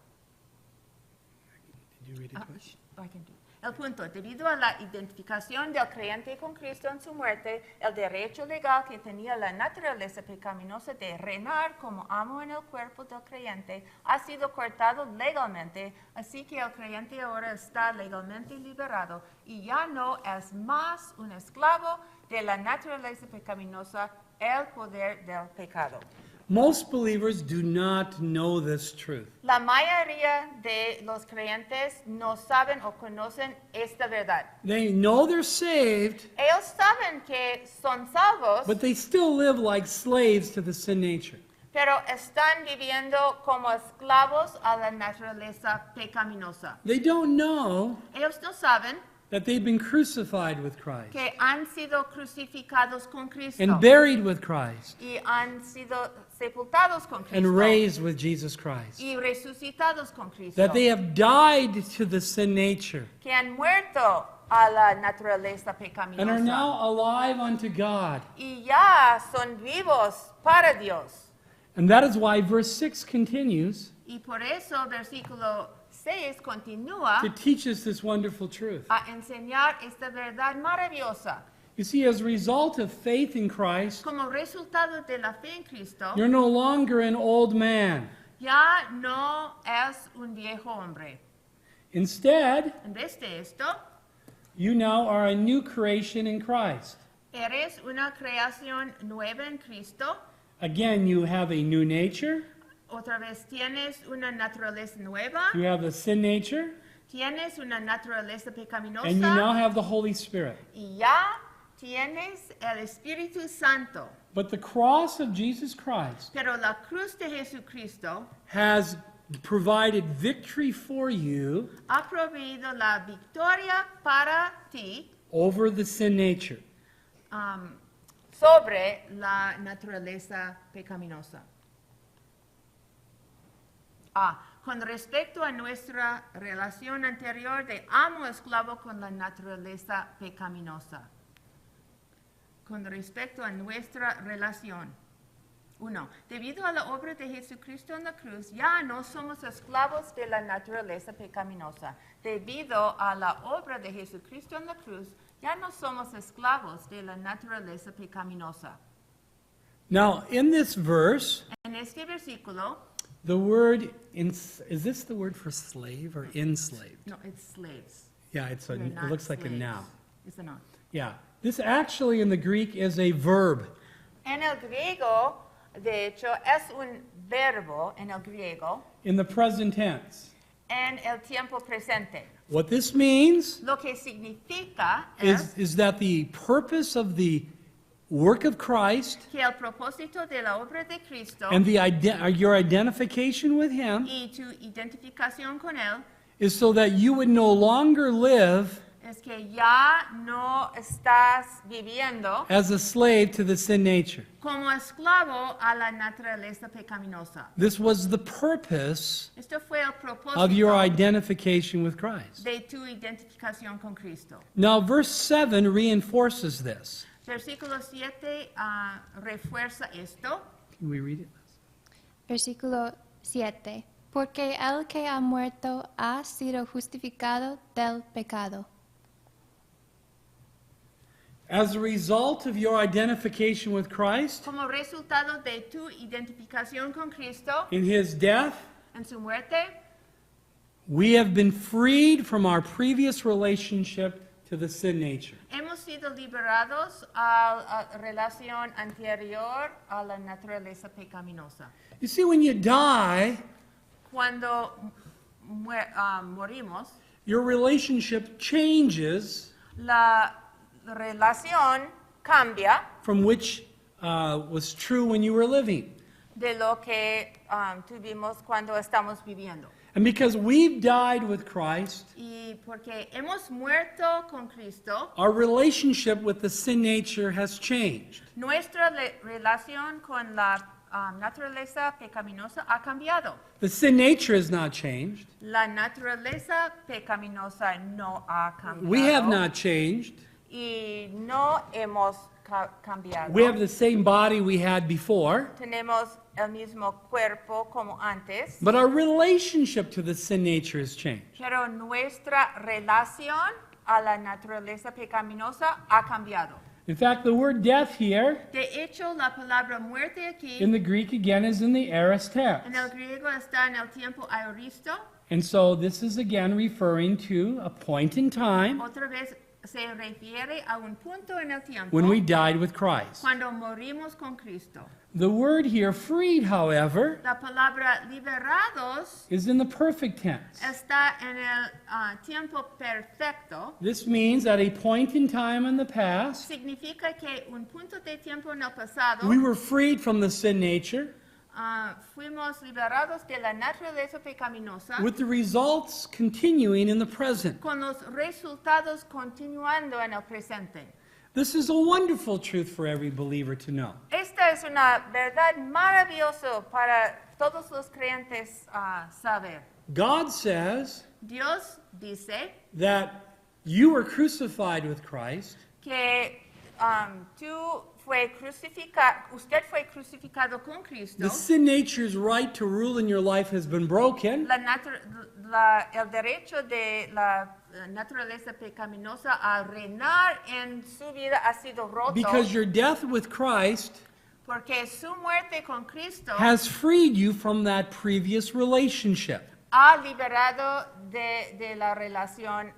Did you read it twice? I can do. El punto, debido a la identificación del creyente con Cristo en su muerte, el derecho legal que tenía la naturaleza pecaminosa de reinar como amo en el cuerpo del creyente ha sido cortado legalmente, así que el creyente ahora está legalmente liberado y ya no es más un esclavo de la naturaleza pecaminosa, el poder del pecado. Most believers do not know this truth. La mayoría de los creyentes no saben o conocen esta verdad. They know they're saved, Ellos saben que son salvos, but they still live like slaves to the sin nature. pero están viviendo como esclavos a la naturaleza pecaminosa. They don't know Ellos no saben that they've been crucified with Christ que han sido crucificados con Cristo and buried with Christ y han sido sepultados con and Cristo raised with Jesus Christ. y resucitados con Cristo, That they have died to the sin nature que han muerto a la naturaleza and are pecaminosa now alive unto God. y ya son vivos para Dios. And that is why verse 6 continues Y por eso versículo 6 continúa to teach us this wonderful truth. a enseñar esta verdad maravillosa. You see, as a result of faith in Christ, Como resultado de la fe en Cristo, you're no longer an old man. ya no es un viejo hombre. Instead, En vez de esto, you now are a new creation in Christ. eres una creación nueva en Cristo. Again, you have a new nature. Otra vez tienes una naturaleza nueva, You have the sin nature. tienes una naturaleza pecaminosa And you now have the Holy Spirit. y ya tienes el Espíritu Santo. But the cross of Jesus Christ Pero la cruz de Jesucristo has provided victory for you ha proveído la victoria para ti over the sin nature. sobre la naturaleza pecaminosa. Con respecto a nuestra relación anterior de amo-esclavo con la naturaleza pecaminosa. Con respecto a nuestra relación. 1. Debido a la obra de Jesucristo en la cruz, ya no somos esclavos de la naturaleza pecaminosa. Debido a la obra de Jesucristo en la cruz, ya no somos esclavos de la naturaleza pecaminosa. Now, in this verse, En este versículo, the word, is this the word for slave or enslaved? no, it's slaves. Yeah, it We're not looks like a slaves. noun. It's a noun. Yeah. This actually in the Greek is a verb. En el griego, de hecho, es un verbo en el griego In the present tense. en el tiempo presente. What this means Lo que significa es is that the purpose of the work of Christ que el propósito de la obra de Cristo and your identification with Him y tu identificación con Él is so that you would no longer live es que ya no estás viviendo as a slave to the sin nature. como esclavo a la naturaleza pecaminosa. This was the purpose Esto fue el of your propósito identification with Christ. de tu identificación con Cristo. Now, verse 7 reinforces this. Versículo 7 refuerza esto. Can we read it? Versículo 7. Porque el que ha muerto ha sido justificado del pecado. As a result of your identification with Christ, Como resultado de tu identificación con Cristo in His death, en su muerte, we have been freed from our previous relationship to the sin nature. hemos sido liberados a la relación anterior a la naturaleza pecaminosa. You see, when you die, Cuando morimos, your relationship changes la relación cambia from which was true when you were living. de lo que tuvimos cuando estamos viviendo. And because we've died with Christ, Y porque hemos muerto con Cristo, our relationship with the sin nature has changed. nuestra relación con la naturaleza pecaminosa ha cambiado. The sin nature has not changed. La naturaleza pecaminosa no ha cambiado. We have not changed. Y no hemos cambiado. We have the same body we had before, Tenemos el mismo cuerpo como antes, but our relationship to the sin nature has changed. pero nuestra relación a la naturaleza pecaminosa ha cambiado. In fact, the word death here De hecho, la palabra muerte aquí in the Greek again is in the aorist tense. en el griego está en el tiempo aoristo. And so this is again referring to a point in time Otra vez se refiere a un punto en el tiempo when we died with Christ. cuando morimos con Cristo. The word here, freed, however, La palabra liberados is in the perfect tense. está en el tiempo perfecto. This means at a point in time in the past, Significa que un punto de tiempo en el pasado we were freed from the sin nature, fuimos liberados de la naturaleza pecaminosa with the results continuing in the present. con los resultados continuando en el presente. This is a wonderful truth for every believer to know. Esta es una verdad maravillosa para todos los creyentes saber. God says Dios dice that you were crucified with Christ, que usted fue crucificado con Cristo. the sin nature's right to rule in your life has been broken, El derecho de la naturaleza pecaminosa a reinar en su vida ha sido roto because your death with Christ porque su muerte con Cristo has freed you from that previous relationship. ha liberado de la relación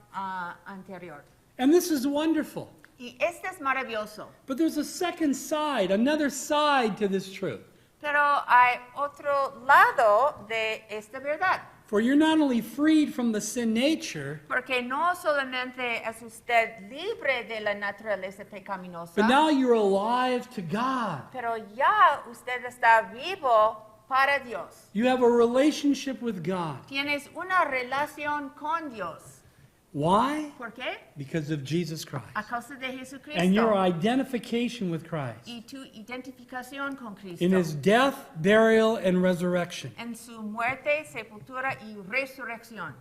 anterior. And this is wonderful. Y este es maravilloso. But there's a second side, another side to this truth. Pero hay otro lado de esta verdad. For you're not only freed from the sin nature, Porque no solamente es usted libre de la naturaleza pecaminosa, but now you're alive to God. pero ya usted está vivo para Dios. You have a relationship with God. Tienes una relación con Dios. Why? ¿Por qué? Because of Jesus Christ. A causa de Jesucristo. And your identification with Christ Y tu identificación con Cristo. in his death, burial, and resurrection. En su muerte, sepultura y resurrección.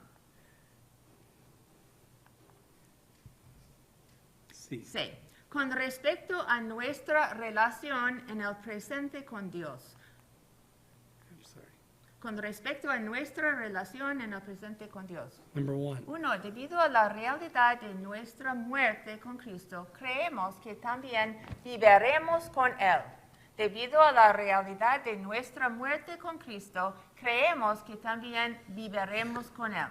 See. Sí. Con respecto a nuestra relación en el presente con Dios. I'm sorry. Con respecto a nuestra relación en el presente con Dios. Number one. 1. Debido a la realidad de nuestra muerte con Cristo, creemos que también viviremos con Él. Debido a la realidad de nuestra muerte con Cristo, creemos que también viviremos con Él.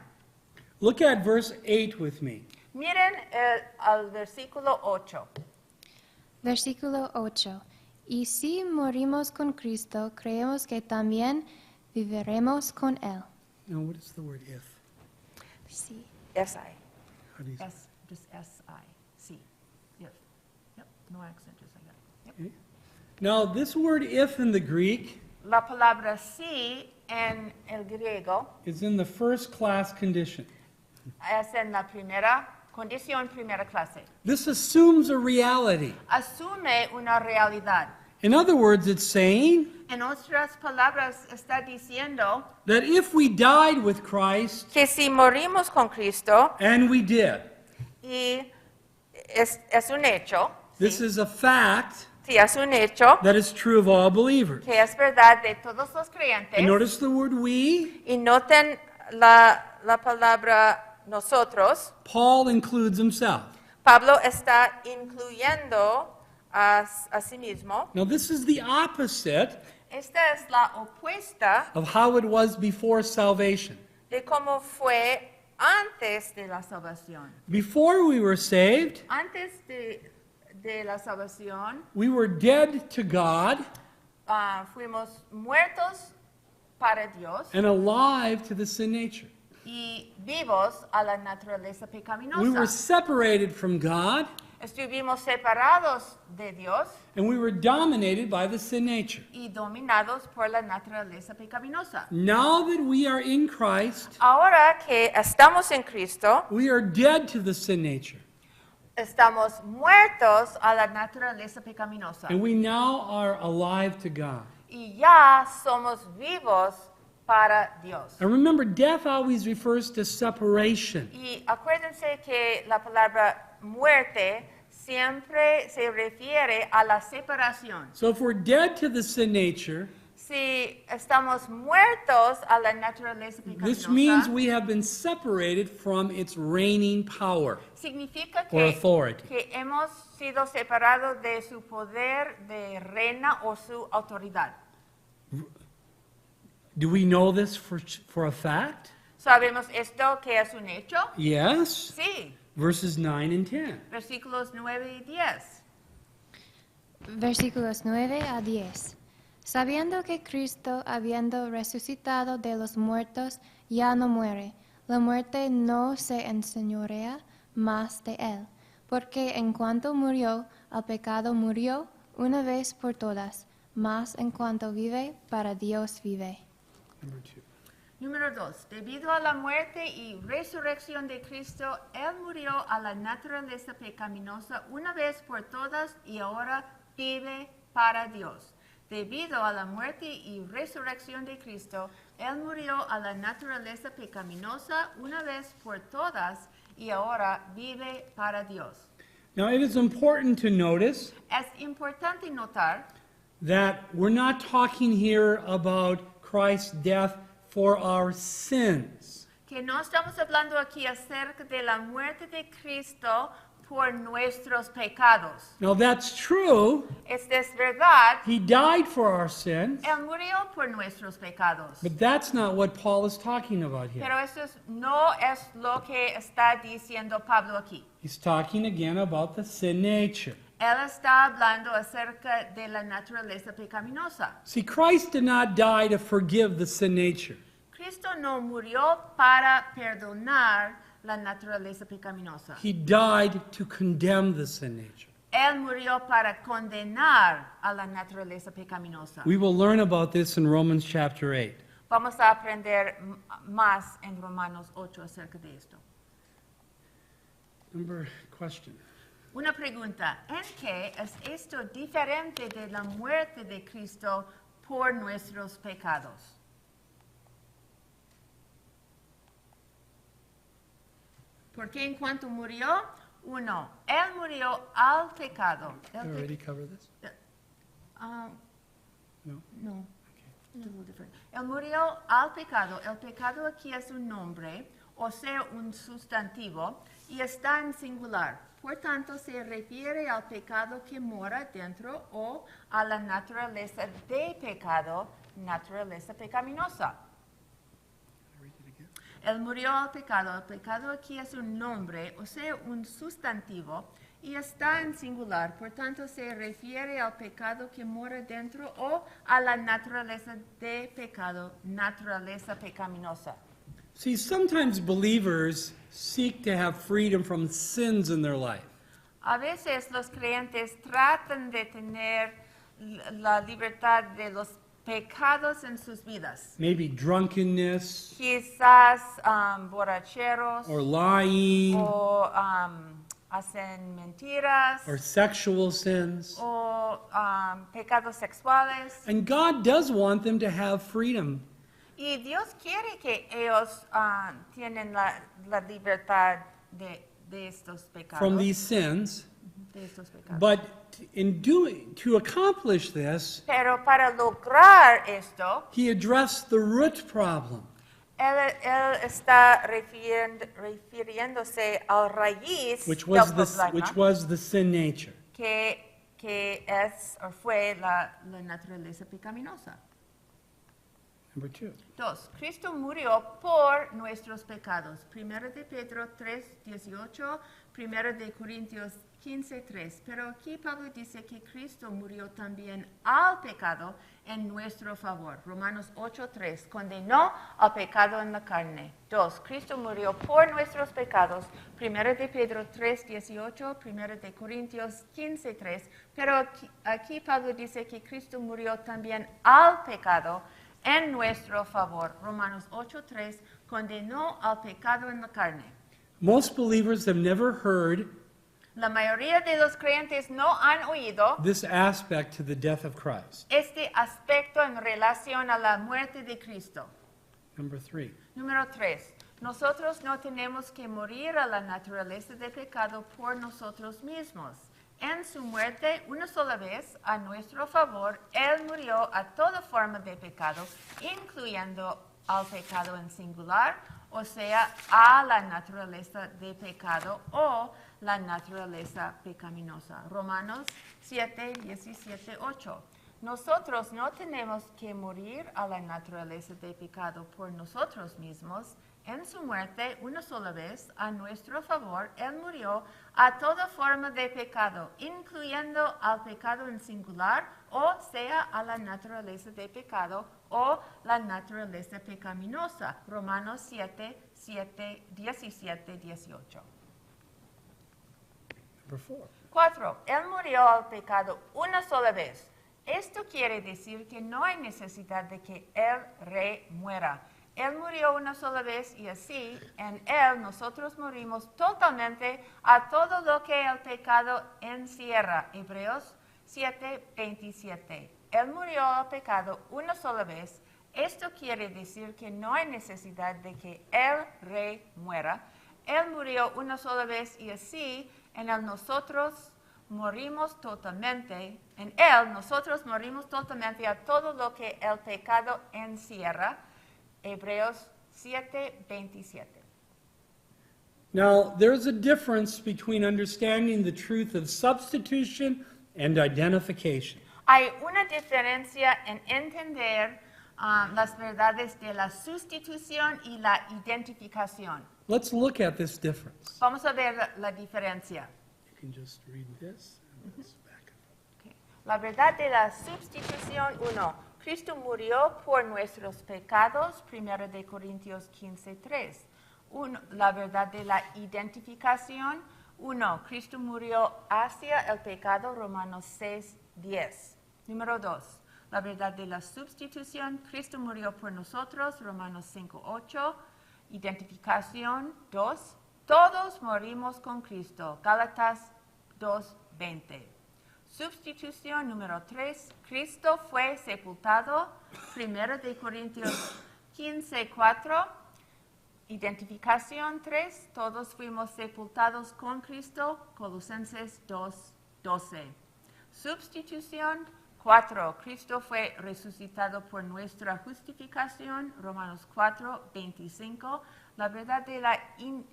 Look at verse 8 with me. Miren al versículo 8. Versículo 8. Y si morimos con Cristo, creemos que también viviremos con Él. Now, what is the word if? Sí. S-I. How do you say Just S-I. Sí. If. Yep. No accent, just like that. Yep. it? Now, this word if in the Greek La palabra sí en el griego is in the first class condition. es en la primera condición, primera clase. This assumes a reality. Asume una realidad. In other words, it's saying En otras palabras, está diciendo that if we died with Christ, que si morimos con Cristo, and we did, y es un hecho, this is a fact sí, es un hecho, that is true of all believers. que es verdad de todos los And creyentes, notice the word we. y noten la palabra nosotros, Paul includes himself. Pablo está incluyendo a sí mismo. Now, this is the opposite Esta es la opuesta of how it was before salvation. de cómo fue antes de la salvación. Before we were saved, Antes de la salvación, we were dead to God fuimos muertos para Dios and alive to the sin nature. y vivos a la naturaleza We were pecaminosa. separated from God Estuvimos separados de Dios and we were dominated by the sin nature. y dominados por la naturaleza pecaminosa. Now that we are in Christ, Ahora que estamos en Cristo, we are dead to the sin nature. estamos muertos a la naturaleza pecaminosa. And we now are alive to God. Y ya somos vivos para Dios. And remember, death always refers to separation. Y acuérdense que la palabra muerte siempre se refiere a la separación. So if we're dead to the sin nature, Si estamos muertos a la naturaleza this means pecaminosa, we have been separated from its reigning power significa or authority. que hemos sido separados de su poder de reina o su autoridad. Do we know this for a fact? ¿Sabemos esto que es un hecho? Yes. Sí. Verses 9 and 10. Versículos 9 y 10. Versículos 9 a 10. Sabiendo que Cristo, habiendo resucitado de los muertos, ya no muere, la muerte no se enseñorea más de él, porque en cuanto murió, al pecado murió una vez por todas, mas en cuanto vive, para Dios vive. Number 2. Número 2. Debido a la muerte y resurrección de Cristo, Él murió a la naturaleza pecaminosa una vez por todas y ahora vive para Dios. Debido a la muerte y resurrección de Cristo, Él murió a la naturaleza pecaminosa una vez por todas y ahora vive para Dios. Now, it is important to notice Es importante notar that we're not talking here about Christ's death for our sins. que no estamos hablando aquí acerca de la muerte de Cristo por nuestros pecados. Now, that's true. Esta es verdad. He died for our sins, Él murió por nuestros pecados. but that's not what Paul is talking about here. Pero no es lo que está diciendo Pablo aquí. He's talking again about the sin nature. Él está hablando acerca de la naturaleza pecaminosa. See, Christ did not die to forgive the sin nature. Cristo no murió para perdonar la naturaleza pecaminosa. He died to condemn the sin nature. Él murió para condenar a la naturaleza pecaminosa. We will learn about this in Romans chapter 8. Vamos a aprender más en Romanos 8 acerca de esto. Question. Una pregunta, ¿en qué es esto diferente de la muerte de Cristo por nuestros pecados? Porque en cuanto murió, uno, Él murió al pecado. Did I already cover this? Ah, No? no, estuvo diferente. Él murió al pecado. El pecado aquí es un nombre, o sea, un sustantivo, y está en singular. Por tanto, se refiere al pecado que mora dentro o a la naturaleza de pecado, naturaleza pecaminosa. Él murió al pecado. El pecado aquí es un nombre, o sea, un sustantivo, y está en singular. Por tanto, se refiere al pecado que mora dentro o a la naturaleza de pecado, naturaleza pecaminosa. See, sometimes believers seek to have freedom from sins in their life. A veces los creyentes tratan de tener la libertad de los pecados en sus vidas. Maybe drunkenness Quizás borracheros or lying o hacen mentiras or sexual sins. o pecados sexuales. And God does want them to have freedom. Y Dios quiere que ellos tienen la libertad de estos pecados. From these sins, de estos pecados. but to accomplish this, Pero para lograr esto, he addressed the root problem. él está refiriéndose a la raíz Which del problema, was the sin nature. que es o fue la naturaleza pecaminosa. Number 2. 2. Cristo murió por nuestros pecados. 1 de Pedro 3:18, 1 de Corintios 15:3. Pero aquí Pablo dice que Cristo murió también al pecado en nuestro favor. Romanos 8:3. Condenó al pecado en la carne. 2. Cristo murió por nuestros pecados. 1 de Pedro 3:18, 1 de Corintios 15:3. Pero aquí Pablo dice que Cristo murió también al pecado en nuestro favor. Romanos 8:3, condenó al pecado en la carne. Most believers have never heard La mayoría de los creyentes no han oído this aspect to the death of Christ. este aspecto en relación a la muerte de Cristo. Number 3. Número 3. Nosotros no tenemos que morir a la naturaleza de pecado por nosotros mismos. En su muerte, una sola vez, a nuestro favor, Él murió a toda forma de pecado, incluyendo al pecado en singular, o sea, a la naturaleza de pecado o la naturaleza pecaminosa. Romanos 7, 17, 8. Nosotros no tenemos que morir a la naturaleza de pecado por nosotros mismos. En su muerte, una sola vez, a nuestro favor, Él murió a toda forma de pecado, incluyendo al pecado en singular, o sea, a la naturaleza de pecado o la naturaleza pecaminosa. Romanos 7, 7, 17, 18. Number 4. 4. Él murió al pecado una sola vez. Esto quiere decir que no hay necesidad de que el rey muera. Él murió una sola vez y así en Él nosotros morimos totalmente a todo lo que el pecado encierra. Hebreos 7:27. Él murió al pecado una sola vez. Esto quiere decir que no hay necesidad de que el rey muera. Él murió una sola vez y así en Él nosotros morimos totalmente. En Él nosotros morimos totalmente a todo lo que el pecado encierra. Hebreos 7:27. Now, there's a difference between understanding the truth of substitution and identification. Hay una diferencia en entender las verdades de la sustitución y la identificación. Let's look at this difference. Vamos a ver la diferencia. You can just read this. And let's back up. Okay. La verdad de la sustitución 1. Cristo murió por nuestros pecados, 1 de Corintios 15:3. La verdad de la identificación 1. Cristo murió hacia el pecado, Romanos 6:10. Número 2. La verdad de la sustitución, Cristo murió por nosotros, Romanos 5:8. Identificación 2. Todos morimos con Cristo, Gálatas 2:20. Sustitución número 3. Cristo fue sepultado, 1 de Corintios 15:4. Identificación 3. Todos fuimos sepultados con Cristo, Colosenses 2:12. Sustitución 4. Cristo fue resucitado por nuestra justificación, Romanos 4:25. La verdad de la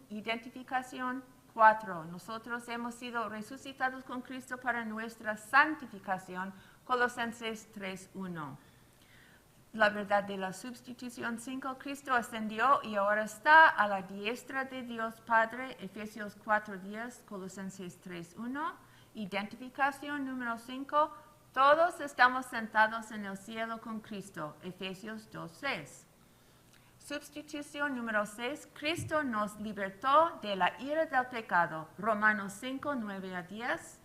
identificación 4. Nosotros hemos sido resucitados con Cristo para nuestra santificación, Colosenses 3:1. La verdad de la sustitución 5. Cristo ascendió y ahora está a la diestra de Dios Padre, Efesios 4:10, Colosenses 3:1. Identificación número 5. Todos estamos sentados en el cielo con Cristo, Efesios 2:6. Sustitución número 6. Cristo nos libertó de la ira del pecado. Romanos 5:9-10.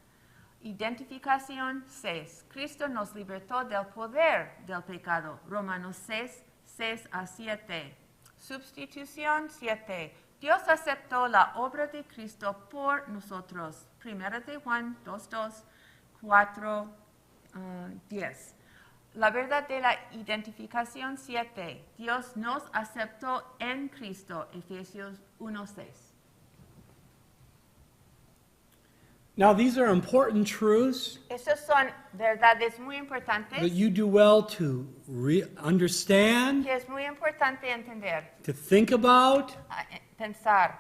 Identificación 6. Cristo nos libertó del poder del pecado. Romanos 6:6-7. Sustitución 7. Dios aceptó la obra de Cristo por nosotros. 1 de Juan 2:2, 4:10. La verdad de la identificación 7. Dios nos aceptó en Cristo. Efesios 1:6. Now, these are important truths Esas son verdades muy importantes that you do well to understand, que es muy importante entender, to think about, pensar,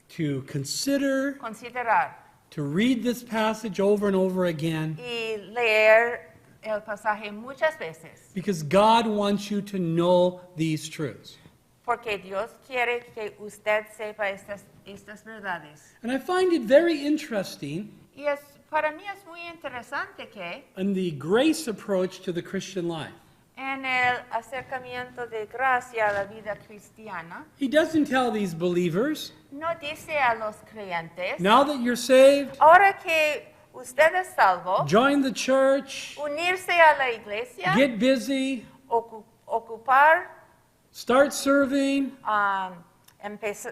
to consider, considerar to read this passage over and over again, y leer el pasaje muchas veces, because God wants you to know these truths. porque Dios quiere que usted sepa estas verdades. And I find it very interesting Y para mí es muy interesante que in the grace approach to the Christian life. en el acercamiento de gracia a la vida cristiana, He doesn't tell these believers, no dice a los creyentes, now that you're saved, ahora que usted es salvo, join the church, unirse a la iglesia, get busy, ocupar, start serving,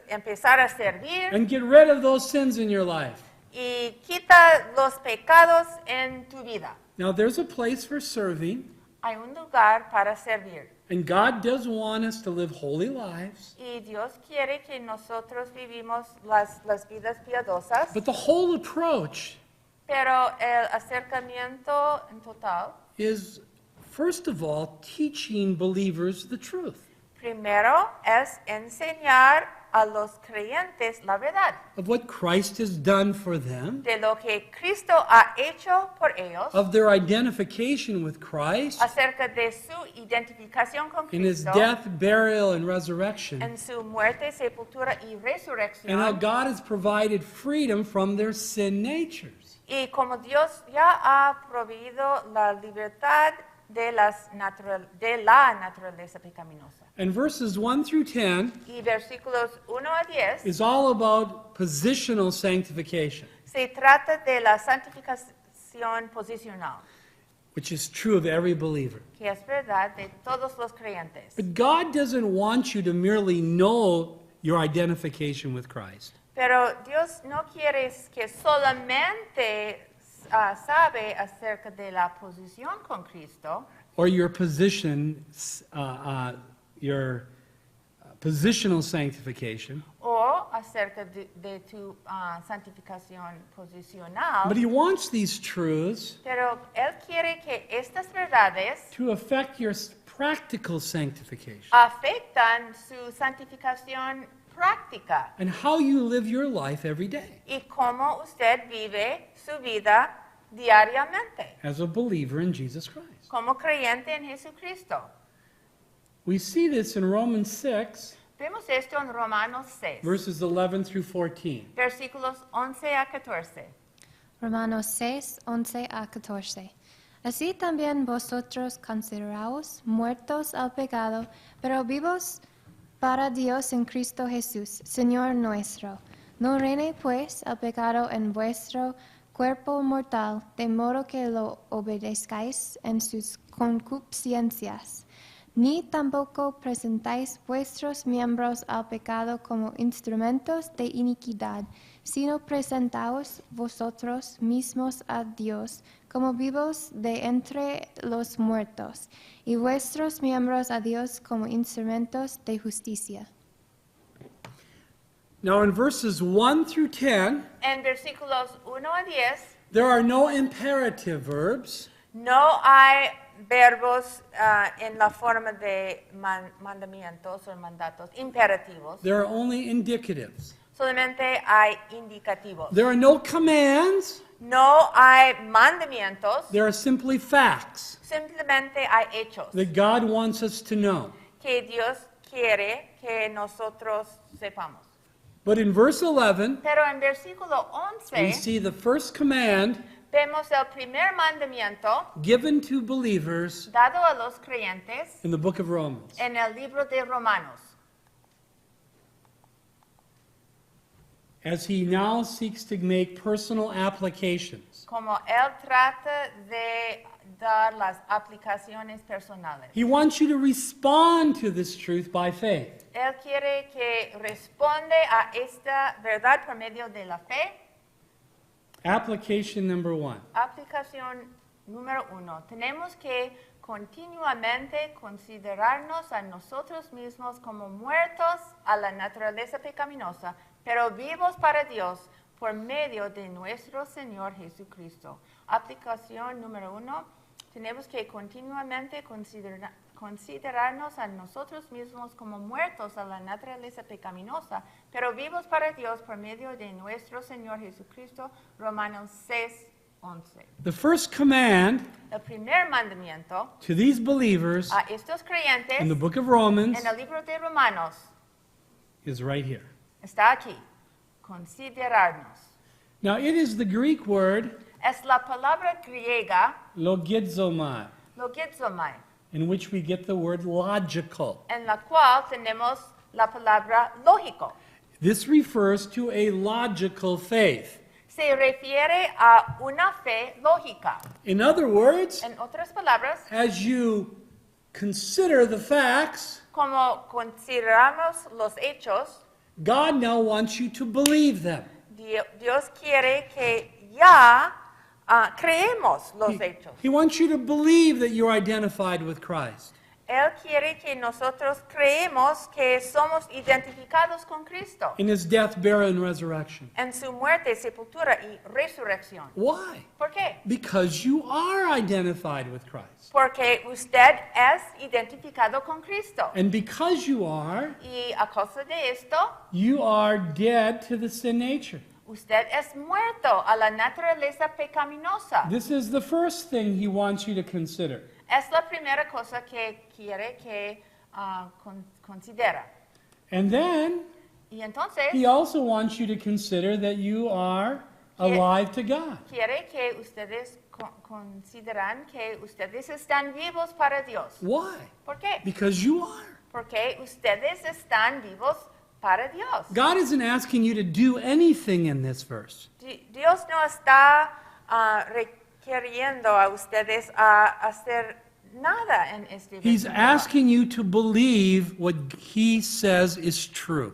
empezar a servir and get rid of those sins in your life. y quita los pecados en tu vida. Now, there's a place for serving, Hay un lugar para servir. and God does want us to live holy lives, Y Dios quiere que nosotros vivimos las vidas piadosas, but the whole approach pero el acercamiento en total, is, first of all, teaching believers the truth primero es enseñar a los creyentes la verdad of what Christ has done for them, de lo que Cristo ha hecho por ellos, of their identification with Christ acerca de su identificación con in his Cristo, death, burial, and resurrection, en su muerte, sepultura y and how resurrección, God has provided freedom from their sin natures. y como Dios ya ha proveído la libertad de la naturaleza pecaminosa. And verses 1 through 10 Y versículos 1 a 10 is all about positional sanctification. se trata de la santificación posicional. which is true of every believer. que es verdad de todos los creyentes. But God doesn't want you to merely know your identification with Christ. Pero Dios no quiere que solamente sabe acerca de la posición con Cristo Or your position, your positional sanctification. o acerca de tu santificación posicional, But He wants these truths pero Él quiere que estas verdades to affect your practical sanctification afectan su santificación práctica and how you live your life every day y cómo usted vive su vida diariamente as a believer in Jesus Christ. como creyente en Jesucristo. We see this in Romans 6, Vemos esto en Romanos 6, verses 11 through 14. versículos 11 a 14. Romanos 6, 11 a 14. Así también vosotros consideraos muertos al pecado, pero vivos para Dios en Cristo Jesús, Señor nuestro. No reine pues el pecado en vuestro cuerpo mortal, de modo que lo obedezcáis en sus concupiscencias. Ni tampoco presentáis vuestros miembros al pecado como instrumentos de iniquidad, sino presentaos vosotros mismos a Dios como vivos de entre los muertos, y vuestros miembros a Dios como instrumentos de justicia. Now, in verses 1 through 10, En versículos 1 a 10 there are no imperative verbs, no hay verbos en la forma de mandamientos o mandatos imperativos, there are only indicatives. solamente hay indicativos. There are no commands, No hay mandamientos, there are simply facts simplemente hay hechos that God wants us to know. que Dios quiere que nosotros sepamos. But in verse 11, Pero en versículo we 11 see the first command vemos el primer mandamiento given to believers dado a los creyentes in the book of Romans. en el libro de Romanos, As he now seeks to make personal applications. como Él trata de dar las aplicaciones personales. He wants you to respond to this truth by faith. Él quiere que responde a esta verdad por medio de la fe. Application number 1. Aplicación número 1. Tenemos que continuamente considerarnos a nosotros mismos como muertos a la naturaleza pecaminosa, pero vivos para Dios por medio de nuestro Señor Jesucristo. Aplicación número 1. Tenemos que continuamente considerarnos a nosotros mismos como muertos a la naturaleza pecaminosa, pero vivos para Dios por medio de nuestro Señor Jesucristo. Romanos 6, 11. The first command El primer mandamiento to these believers a estos creyentes in the book of Romans en el libro de Romanos is right here. está aquí. Considerarnos. Now, it is the Greek word Es la palabra griega logizomai, logizomai, in which we get the word logical. en la cual tenemos la palabra lógico. This refers to a logical faith. Se refiere a una fe lógica. In other words, En otras palabras, as you consider the facts, como consideramos los hechos, God now wants you to believe them. Dios quiere que ya creemos los hechos. He wants you to believe that you're identified with Christ. Él quiere que nosotros creemos que somos identificados con Cristo In his death, burial, and resurrection. en su muerte, sepultura y resurrección. Why? ¿Por qué? Because you are identified with Christ. Porque usted es identificado con Cristo. And because you are, Y a causa de esto, you are dead to the sin nature. usted es muerto a la naturaleza pecaminosa. This is the first thing he wants you to consider. Es la primera cosa que quiere que considera. And then Y entonces he also wants you to consider that you are alive to God. quiere que ustedes consideran que ustedes están vivos para Dios. Why? ¿Por qué? Because you are. Porque ustedes están vivos para Dios. God isn't asking you to do anything in this verse. Dios no está queriendo a ustedes a hacer nada en este He's versículo. asking you to believe what he says is true.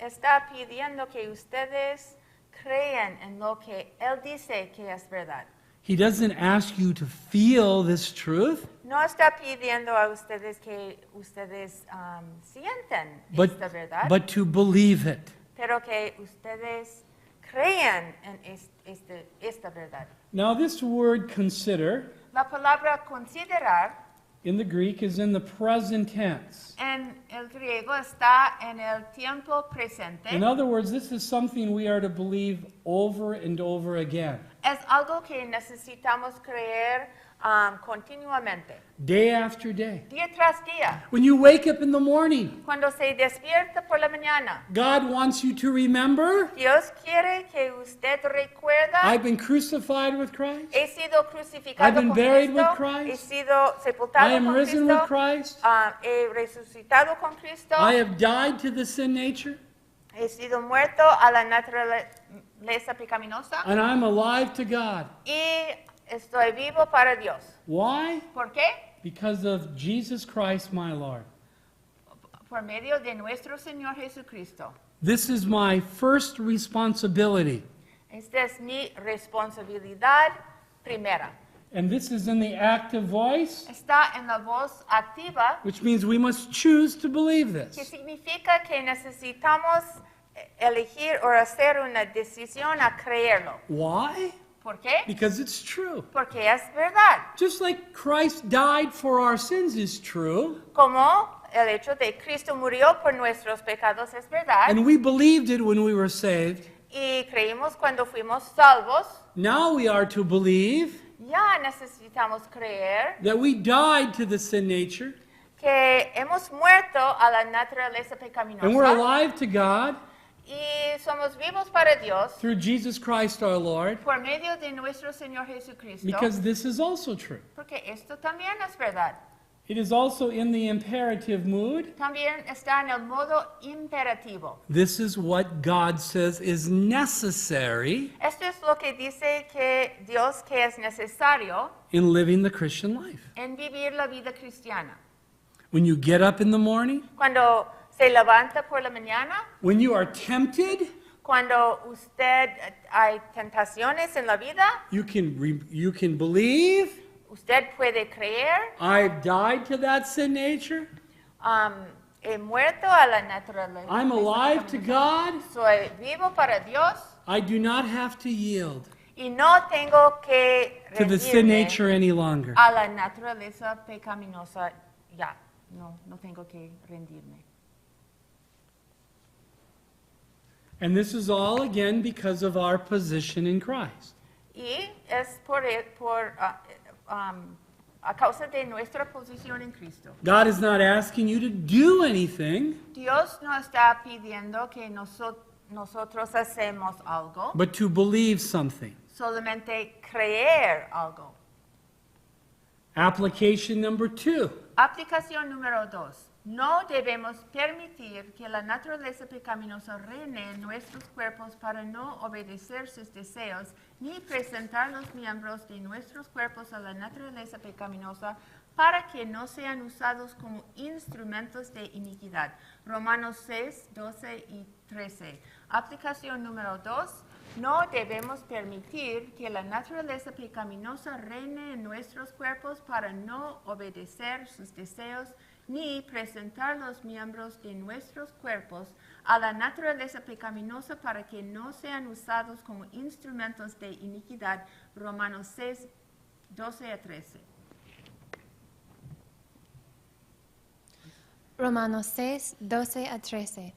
Está pidiendo que ustedes crean en lo que Él dice que es verdad. He doesn't ask you to feel this truth, No está pidiendo a ustedes que ustedes sienten esta verdad, but to believe it. pero que ustedes crean en esta verdad. Now, this word consider La palabra considerar in the Greek is in the present tense. en el griego está en el tiempo presente. In other words, this is something we are to believe over and over again, Es algo que necesitamos creer continuamente, day after day. día tras día. When you wake up in the morning, Cuando se despierta por la mañana, God wants you to remember, Dios quiere que usted recuerda, I've been crucified with Christ. he sido crucificado I've been con buried Cristo, with Christ. he sido I sepultado am con risen Cristo, with Christ. He resucitado con Cristo, I have died to the sin nature, he sido muerto a la naturaleza pecaminosa and I'm alive to God. y estoy vivo para Dios. Why? ¿Por qué? Because of Jesus Christ, my Lord. Por medio de nuestro Señor Jesucristo. This is my first responsibility, Esta es mi responsabilidad primera. and this is in the active voice, Está en la voz activa, which means we must choose to believe que this. significa que necesitamos elegir o hacer una decisión a creerlo. Why? ¿Por qué? Because it's true. Porque es verdad. Just like Christ died for our sins is true, Como el hecho de Cristo murió por nuestros pecados es verdad. and we believed it when we were saved, Y creímos cuando fuimos salvos. now we are to believe Ya necesitamos creer that we died to the sin nature, que hemos muerto a la naturaleza and we're pecaminosa. alive to God Y somos vivos para Dios through Jesus Christ our Lord, por medio de nuestro Señor Jesucristo. because this is also true. Porque esto también es verdad. It is also in the imperative mood. También está en el modo imperativo. This is what God says is necessary Esto es lo que dice que Dios que es necesario in living the Christian life. en vivir la vida cristiana. When you get up in the morning, Cuando se levanta por la mañana, when you are tempted, cuando usted hay tentaciones en la vida, you can believe, usted puede creer, I've died to that sin nature, he muerto a la naturaleza. I'm alive to God, Soy vivo para Dios I do not have to yield y no tengo que to the sin rendirme nature any longer. a la naturaleza pecaminosa ya. No tengo que rendirme. And this is all again because of our position in Christ. Y es a causa de nuestra posición en Cristo. God is not asking you to do anything, Dios no está pidiendo que nosotros hacemos algo, but to believe something. solamente creer algo. Application number 2. Aplicación número 2. No debemos permitir que la naturaleza pecaminosa reine en nuestros cuerpos para no obedecer sus deseos, ni presentar los miembros de nuestros cuerpos a la naturaleza pecaminosa para que no sean usados como instrumentos de iniquidad. Romanos 6, 12 y 13. Aplicación número 2. No debemos permitir que la naturaleza pecaminosa reine en nuestros cuerpos para no obedecer sus deseos, ni presentar los miembros de nuestros cuerpos a la naturaleza pecaminosa para que no sean usados como instrumentos de iniquidad. Romanos 6, 12 a 13. Romanos 6, 12 a 13.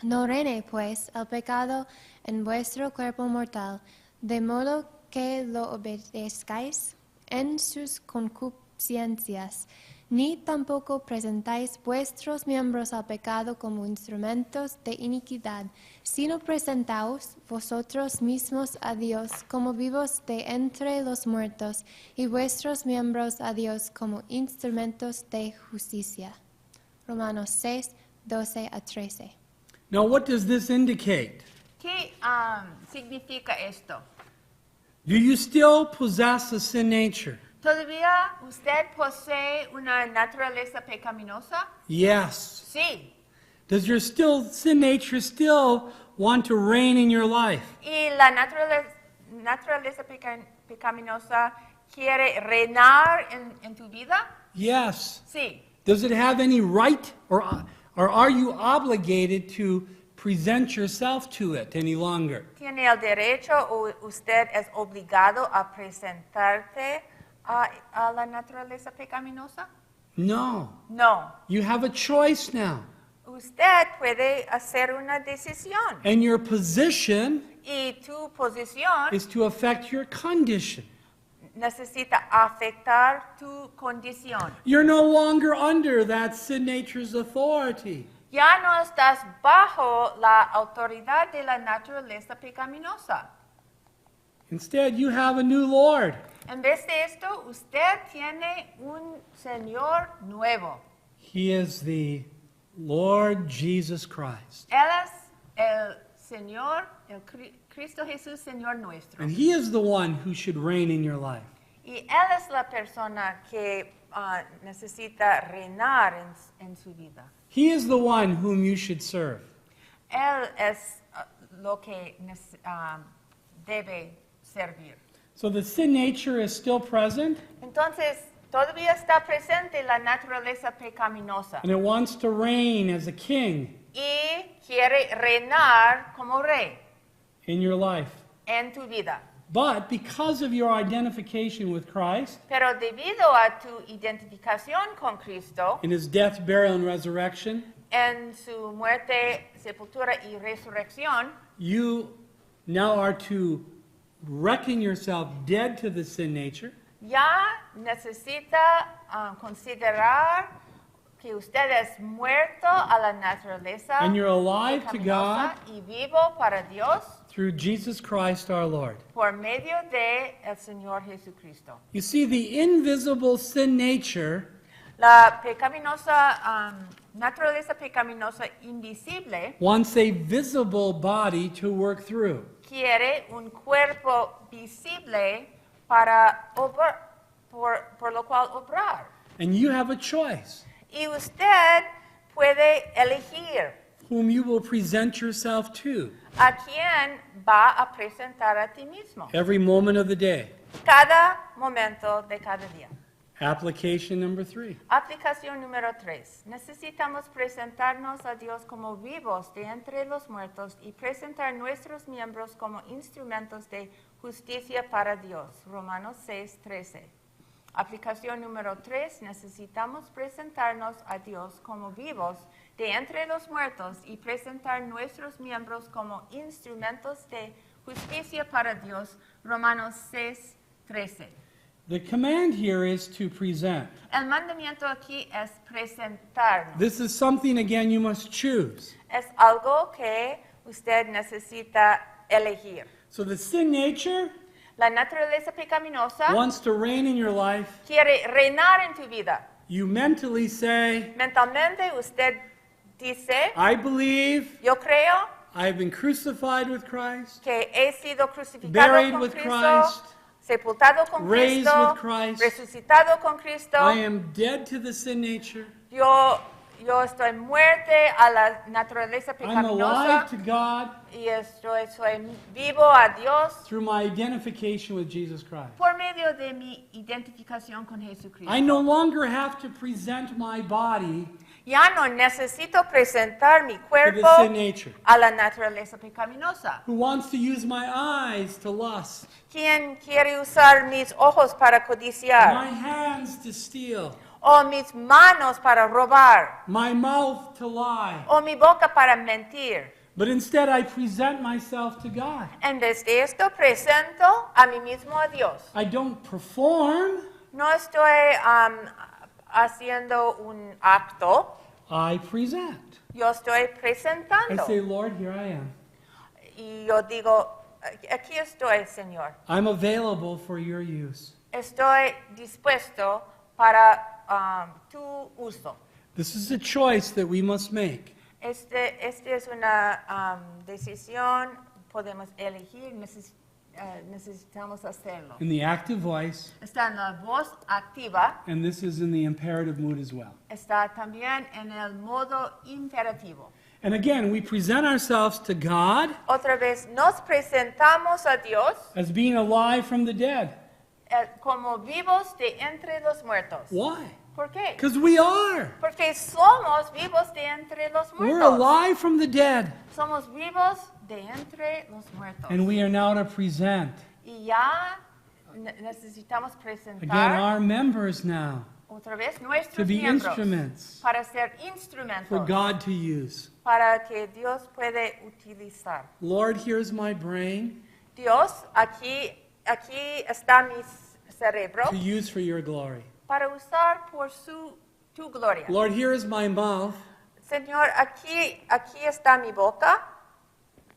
No reine, pues, el pecado en vuestro cuerpo mortal, de modo que lo obedezcáis en sus concupiscencias, ni tampoco presentáis vuestros miembros al pecado como instrumentos de iniquidad, sino presentaos vosotros mismos a Dios como vivos de entre los muertos, y vuestros miembros a Dios como instrumentos de justicia. Romanos 6, 12 a 13. Now, what does this indicate? ¿Qué significa esto? Do you still possess a sin nature? ¿Todavía usted posee una naturaleza pecaminosa? Yes. Sí. Does your sin nature still want to reign in your life? ¿Y la naturaleza pecaminosa quiere reinar en tu vida? Yes. Sí. Does it have any right, or are you obligated to present yourself to it any longer? ¿Tiene el derecho o usted es obligado a presentarte a la naturaleza pecaminosa? No. No. You have a choice now. Usted puede hacer una decisión And your position y tu posición is to affect your condition. necesita afectar tu condición. You're no longer under that sin nature's authority. Ya no estás bajo la autoridad de la naturaleza pecaminosa. Instead, you have a new Lord. En vez de esto, usted tiene un Señor nuevo. He is the Lord Jesus Christ. Él es el Señor, Cristo Jesús, Señor nuestro. And He is the one who should reign in your life. Y Él es la persona que necesita reinar en su vida. He is the one whom you should serve. Él es lo que debe servir. So the sin nature is still present, Entonces, todavía está presente la naturaleza pecaminosa and it wants to reign as a king y quiere reinar como rey in your life. en tu vida. But because of your identification with Christ, Pero debido a tu identificación con Cristo, in His death, burial, and resurrection, en su muerte, sepultura y resurrección, you now are to reckon yourself dead to the sin nature, ya necesita considerar que usted es muerto a la naturaleza and you're alive to pecaminosa God y vivo para Dios through Jesus Christ our Lord. por medio de el Señor Jesucristo. You see, the invisible sin nature La pecaminosa, naturaleza pecaminosa invisible wants a visible body to work through. quiere un cuerpo visible para por lo cual obrar. And you have a choice Y usted puede elegir whom you will present yourself to a quién va a presentar a ti mismo every moment of the day. cada momento de cada día. Application number 3. Aplicación número 3. Necesitamos presentarnos a Dios como vivos de entre los muertos y presentar nuestros miembros como instrumentos de justicia para Dios. Romanos 6:13. Aplicación número 3. Necesitamos presentarnos a Dios como vivos de entre los muertos y presentar nuestros miembros como instrumentos de justicia para Dios. Romanos 6:13. The command here is to present. El mandamiento aquí es presentarnos. This is something, again, you must choose. Es algo que usted necesita elegir. So the sin nature La naturaleza pecaminosa wants to reign in your life. quiere reinar en tu vida. You mentally say, Mentalmente usted dice, I believe yo creo I've been crucified with Christ, que he sido crucificado buried con with Cristo, Christ, sepultado con raised Cristo, with Christ. resucitado con Cristo. I am dead to the sin nature. Yo estoy muerte a la naturaleza I'm alive pecaminosa to God y soy vivo a Dios through my identification with Jesus Christ. por medio de mi identificación con Jesucristo. I no longer have to present my body Ya no necesito presentar mi to the cuerpo sin nature, a la naturaleza pecaminosa. who wants to use my eyes to lust, ¿Quién quiere usar mis ojos para my codiciar? hands to steal, ¿O mis manos para robar? my mouth to lie. ¿O mi boca para mentir? But instead, I present myself to God. En vez de esto, presento a mí mismo a Dios. I don't perform, No estoy haciendo un acto, I present. yo estoy I presentando. say, Lord, here I am. Y yo digo, aquí estoy, Señor. I'm available for your use. Estoy dispuesto para tu uso. This is a choice that we must make. Este es una decisión, podemos elegir, necesitamos hacerlo. in the active voice, Está en la voz activa, and this is in the imperative mood as well. está también en el modo imperativo. And again, we present ourselves to God Otra vez, nos presentamos a Dios as being alive from the dead. Como vivos de entre los muertos. Why? ¿Por qué? Because we are. Porque somos vivos de entre los We're muertos. alive from the dead. Somos vivos de entre los muertos. And we are now to present. Y ya necesitamos Again, presentar our members now otra vez to nuestros be miembros instruments para ser for instrumentos God to use. para que Dios puede utilizar. Lord, here's my brain Dios, aquí está mi cerebro to use for your glory. para usar por tu gloria. Lord, here is my mouth. Señor, aquí está mi boca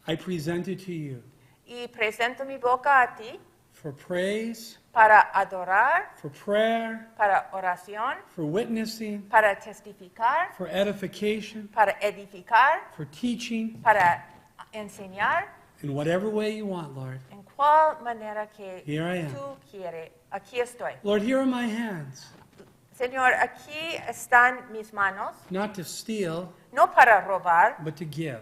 I present it to you y presento mi boca a ti for praise, para adorar, for prayer, para oración, for witnessing, para testificar, for edification, para edificar, for teaching, para enseñar, in whatever way you want, Lord. en cual manera que Here I am. tú quieres. Aquí estoy. Lord, here are my hands, Señor, aquí están mis manos, not to steal, no para robar, but to give,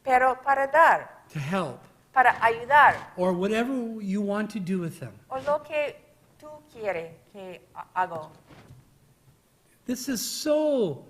pero para dar, to help, para ayudar, or whatever you want to do with them. o lo que tú quieres que hago. This is so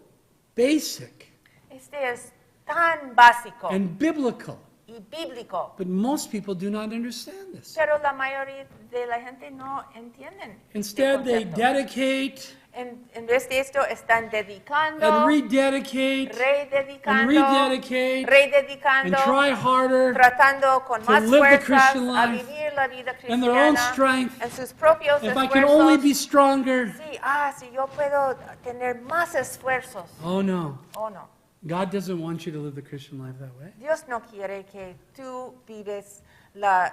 basic Este es tan básico and biblical, y bíblico, but most people do not understand this. pero la mayoría de la gente no entienden. este Instead, they concepto. dedicate En vez de esto, están dedicando, and rededicate and rededicando, rededicate rededicando, and try harder tratando con to más live the fuerzas Christian a life vivir la vida in their own cristiana strength. en sus propios If I esfuerzos. can only be stronger. Sí, si yo puedo tener más esfuerzos. Oh no. Oh, no. God doesn't want you to live the Christian life that way. Dios no quiere que tú vives la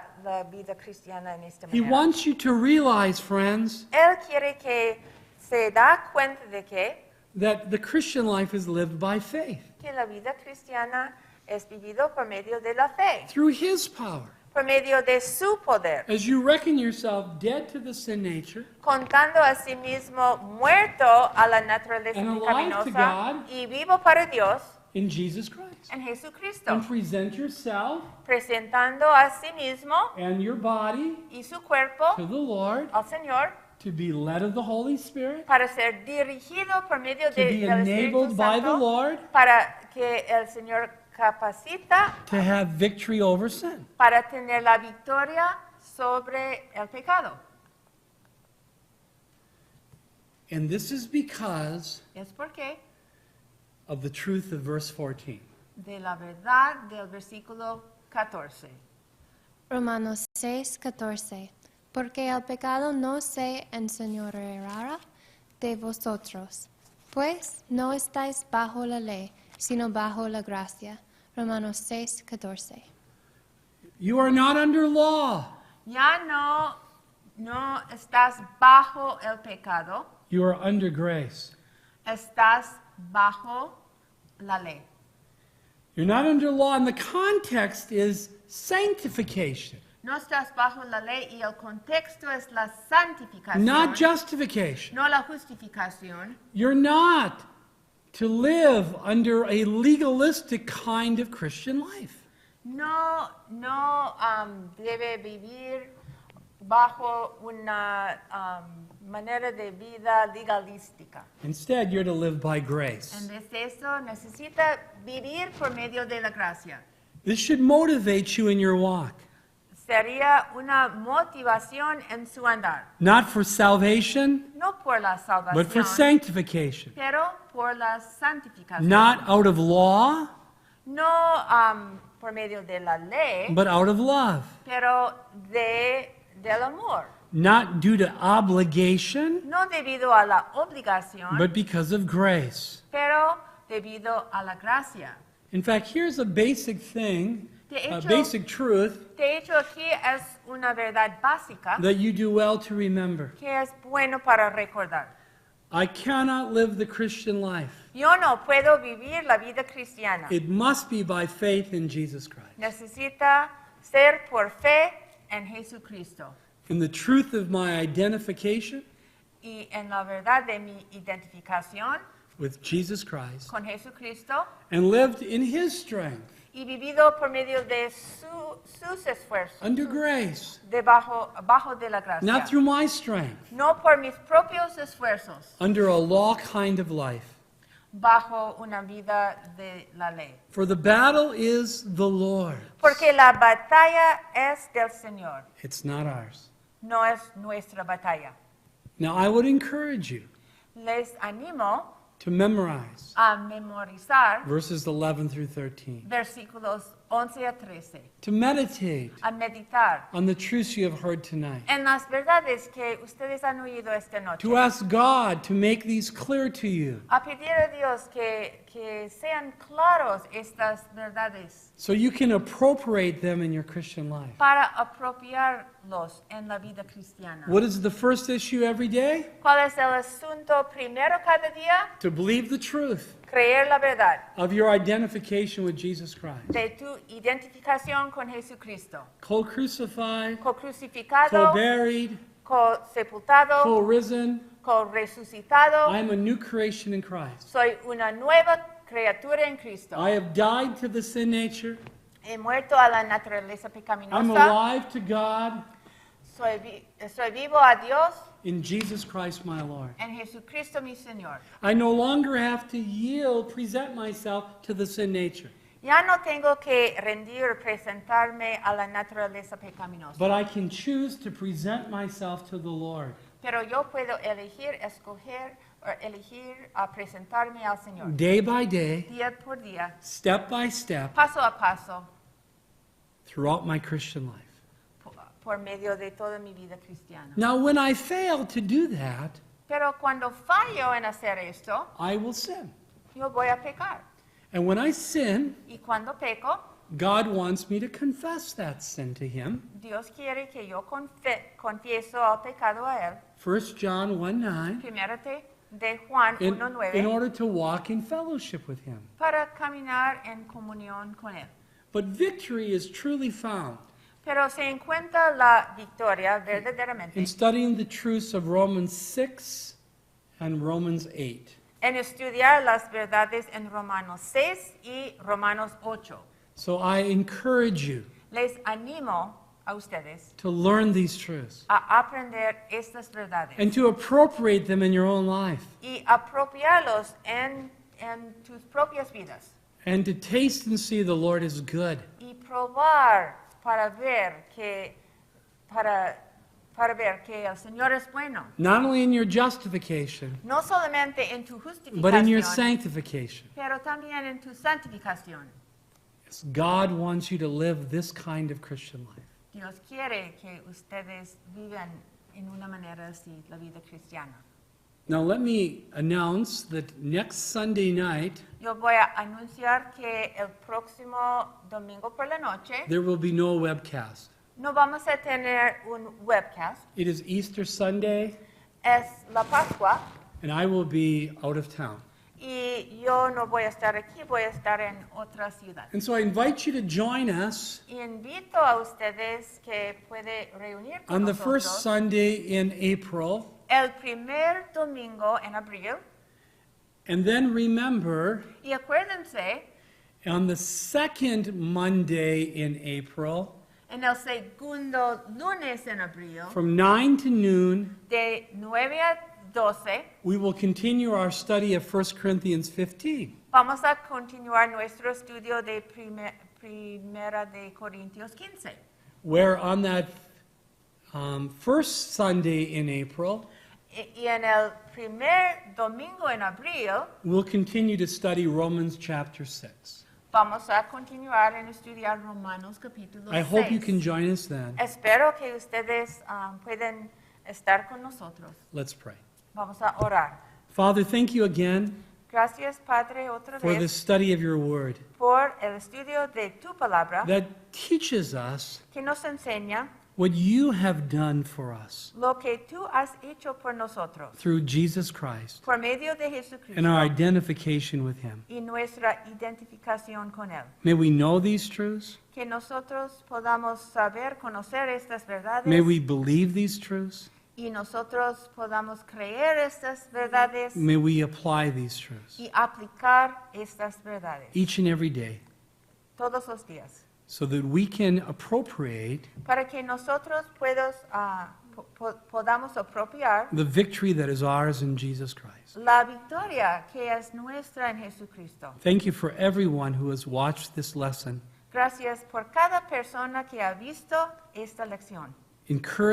vida cristiana en esta He manera. wants you to realize, friends, Él quiere que se da cuenta de that the Christian life is lived by faith que la vida cristiana es vivido por medio de la fe, through His power. por medio de su poder, As you reckon yourself dead to the sin nature contando a sí mismo muerto a la naturaleza And alive to pecaminosa God. y vivo para Dios in Jesus Christ, en Jesucristo, and present yourself presentando a sí mismo and your body y su cuerpo to the Lord al Señor to be led of the Holy Spirit, para ser dirigido por medio to del be Espíritu enabled by the Santo, Lord para que el Señor capacita to have victory over sin. para tener la victoria sobre el pecado. And this is because Es porque of the truth of verse 14. de la verdad del versículo 14. Romanos 6:14. Porque el pecado no se enseñoreará de vosotros, pues no estáis bajo la ley, sino bajo la gracia. Romanos 6:14. You are not under law. Ya no estás bajo el pecado, You are under grace. estás bajo la ley. You're not under law, and the context is sanctification, No estás bajo la ley y el contexto es la santificación, not justification. no la justificación. You're not to live under a legalistic kind of Christian life. No debe vivir bajo una manera de vida legalística. Instead, you're to live by grace. En vez de eso, necesita vivir por medio de la gracia. This should motivate you in your walk, Sería una motivación en su andar, not for salvation, no por la but for salvación, sanctification. pero por la santificación. Not out of law, No por medio de la ley, but out of love. pero del amor. Not due to obligation, No debido a la obligación, but because of grace. pero debido a la gracia. In fact, here's a basic thing, De a hecho- basic truth De hecho, aquí es una verdad básica that you do well to remember. que es bueno para recordar. I cannot live the Christian life. Yo no puedo vivir la vida cristiana. It must be by faith in Jesus Christ. Necesita ser por fe en Jesucristo in the truth of my identification y en la verdad de mi identificación with Jesus Christ, con Jesucristo and lived in His strength, y vivido por medio de sus esfuerzos, under grace, bajo de la gracia, not through my strength, no por mis propios esfuerzos, under a law kind of life. bajo una vida de la ley. For the battle is the Lord's. Porque la batalla es del Señor, It's not ours. no es nuestra batalla. Now, I would encourage you Les animo to memorize a memorizar verses 11 through 13, versículos 11 a 13, to meditate a meditar on the truths you have heard tonight, en las verdades que ustedes han oído esta noche, to ask God to make these clear to you a pedir a Dios que sean claros estas verdades so you can appropriate them in your Christian life. para apropiarlos en la vida cristiana. What is the first issue every day? ¿Cuál es el asunto primero cada día? To believe the truth Creer la verdad of your identification with Jesus Christ. de tu identificación con Jesucristo, Co-crucified, co-crucificado, co-buried, co-sepultado, co-risen. co-resucitado. I am a new creation in Christ. Soy una nueva criatura en Cristo. I have died to the sin nature. He muerto a la naturaleza I'm pecaminosa. alive to God Soy vivo a Dios in Jesus Christ my Lord. en Jesucristo mi Señor. I no longer have to present myself to the sin nature, Ya no tengo que rendir, presentarme a la naturaleza pecaminosa. but I can choose to present myself to the Lord Pero yo puedo escoger o elegir a presentarme al Señor. day by day, Día por día, step by step, paso a paso, throughout my Christian life. por medio de toda mi vida cristiana. Now, when I fail to do that, Pero cuando fallo en hacer esto, I will sin. yo voy a pecar. And when I sin, Y cuando peco, God wants me to confess that sin to Him. Dios quiere que yo confieso el pecado a Él. 1 John 1:9, Primero de Juan in 1:9, order to walk in fellowship with Him. para caminar en comunión con Él. But victory is truly found Pero se encuentra la victoria verdaderamente in studying the truths of Romans 6 and Romans 8. en estudiar las verdades en Romanos 6 y Romanos 8. So I encourage you Les animo a ustedes to learn these truths a aprender estas verdades and to appropriate them in your own life y apropiarlos en tus propias vidas and to taste and see the Lord is good. y probar para ver que el Señor es bueno, Not only in your justification, no solamente en tu but in your justificación, sanctification. pero también en tu santificación. Yes, God wants you to live this kind of Christian life. Dios quiere que ustedes vivan en una manera así la vida cristiana. Now let me announce that next Sunday night Yo voy a anunciar que el próximo domingo por la noche there will be no webcast. no vamos a tener un webcast. It is Easter Sunday Es la Pascua and I will be out of town. y yo no voy a estar aquí, voy a estar en otra ciudad. And so I invite you to join us Y invito a ustedes que puede reunir con on the nosotros first Sunday in April. el primer domingo en abril. And then remember, Y acuérdense, on the second Monday in April, en el segundo lunes en abril, from 9 to noon, de 9 a 12, we will continue our study of 1 Corinthians 15. vamos a continuar nuestro estudio de Primera de Corintios 15. Where on that first Sunday in April, Y en el primer domingo en abril, we'll continue to study Romans chapter 6. vamos a continuar en estudiar Romanos capítulo 6. I hope you can join us then. Espero que ustedes pueden estar con nosotros. Let's pray. Vamos a orar. Father, thank you again Gracias, Padre, otra for the vez study of your word por el estudio de tu palabra that teaches us que nos enseña what you have done for us lo que tú has hecho por nosotros, through Jesus Christ por medio de and Jesucristo our identification with him. y nuestra identificación con Él. May we know these truths. Que nosotros podamos saber, conocer estas verdades May we believe these truths. y nosotros podamos creer estas verdades May we apply these truths y aplicar estas verdades each and every day todos los días, so that we can appropriate para que nosotros podamos apropiar the victory that is ours in Jesus Christ. la victoria que es nuestra en Jesucristo. Thank you for everyone who has watched this lesson. Gracias por cada persona que ha visto esta lección. Encourage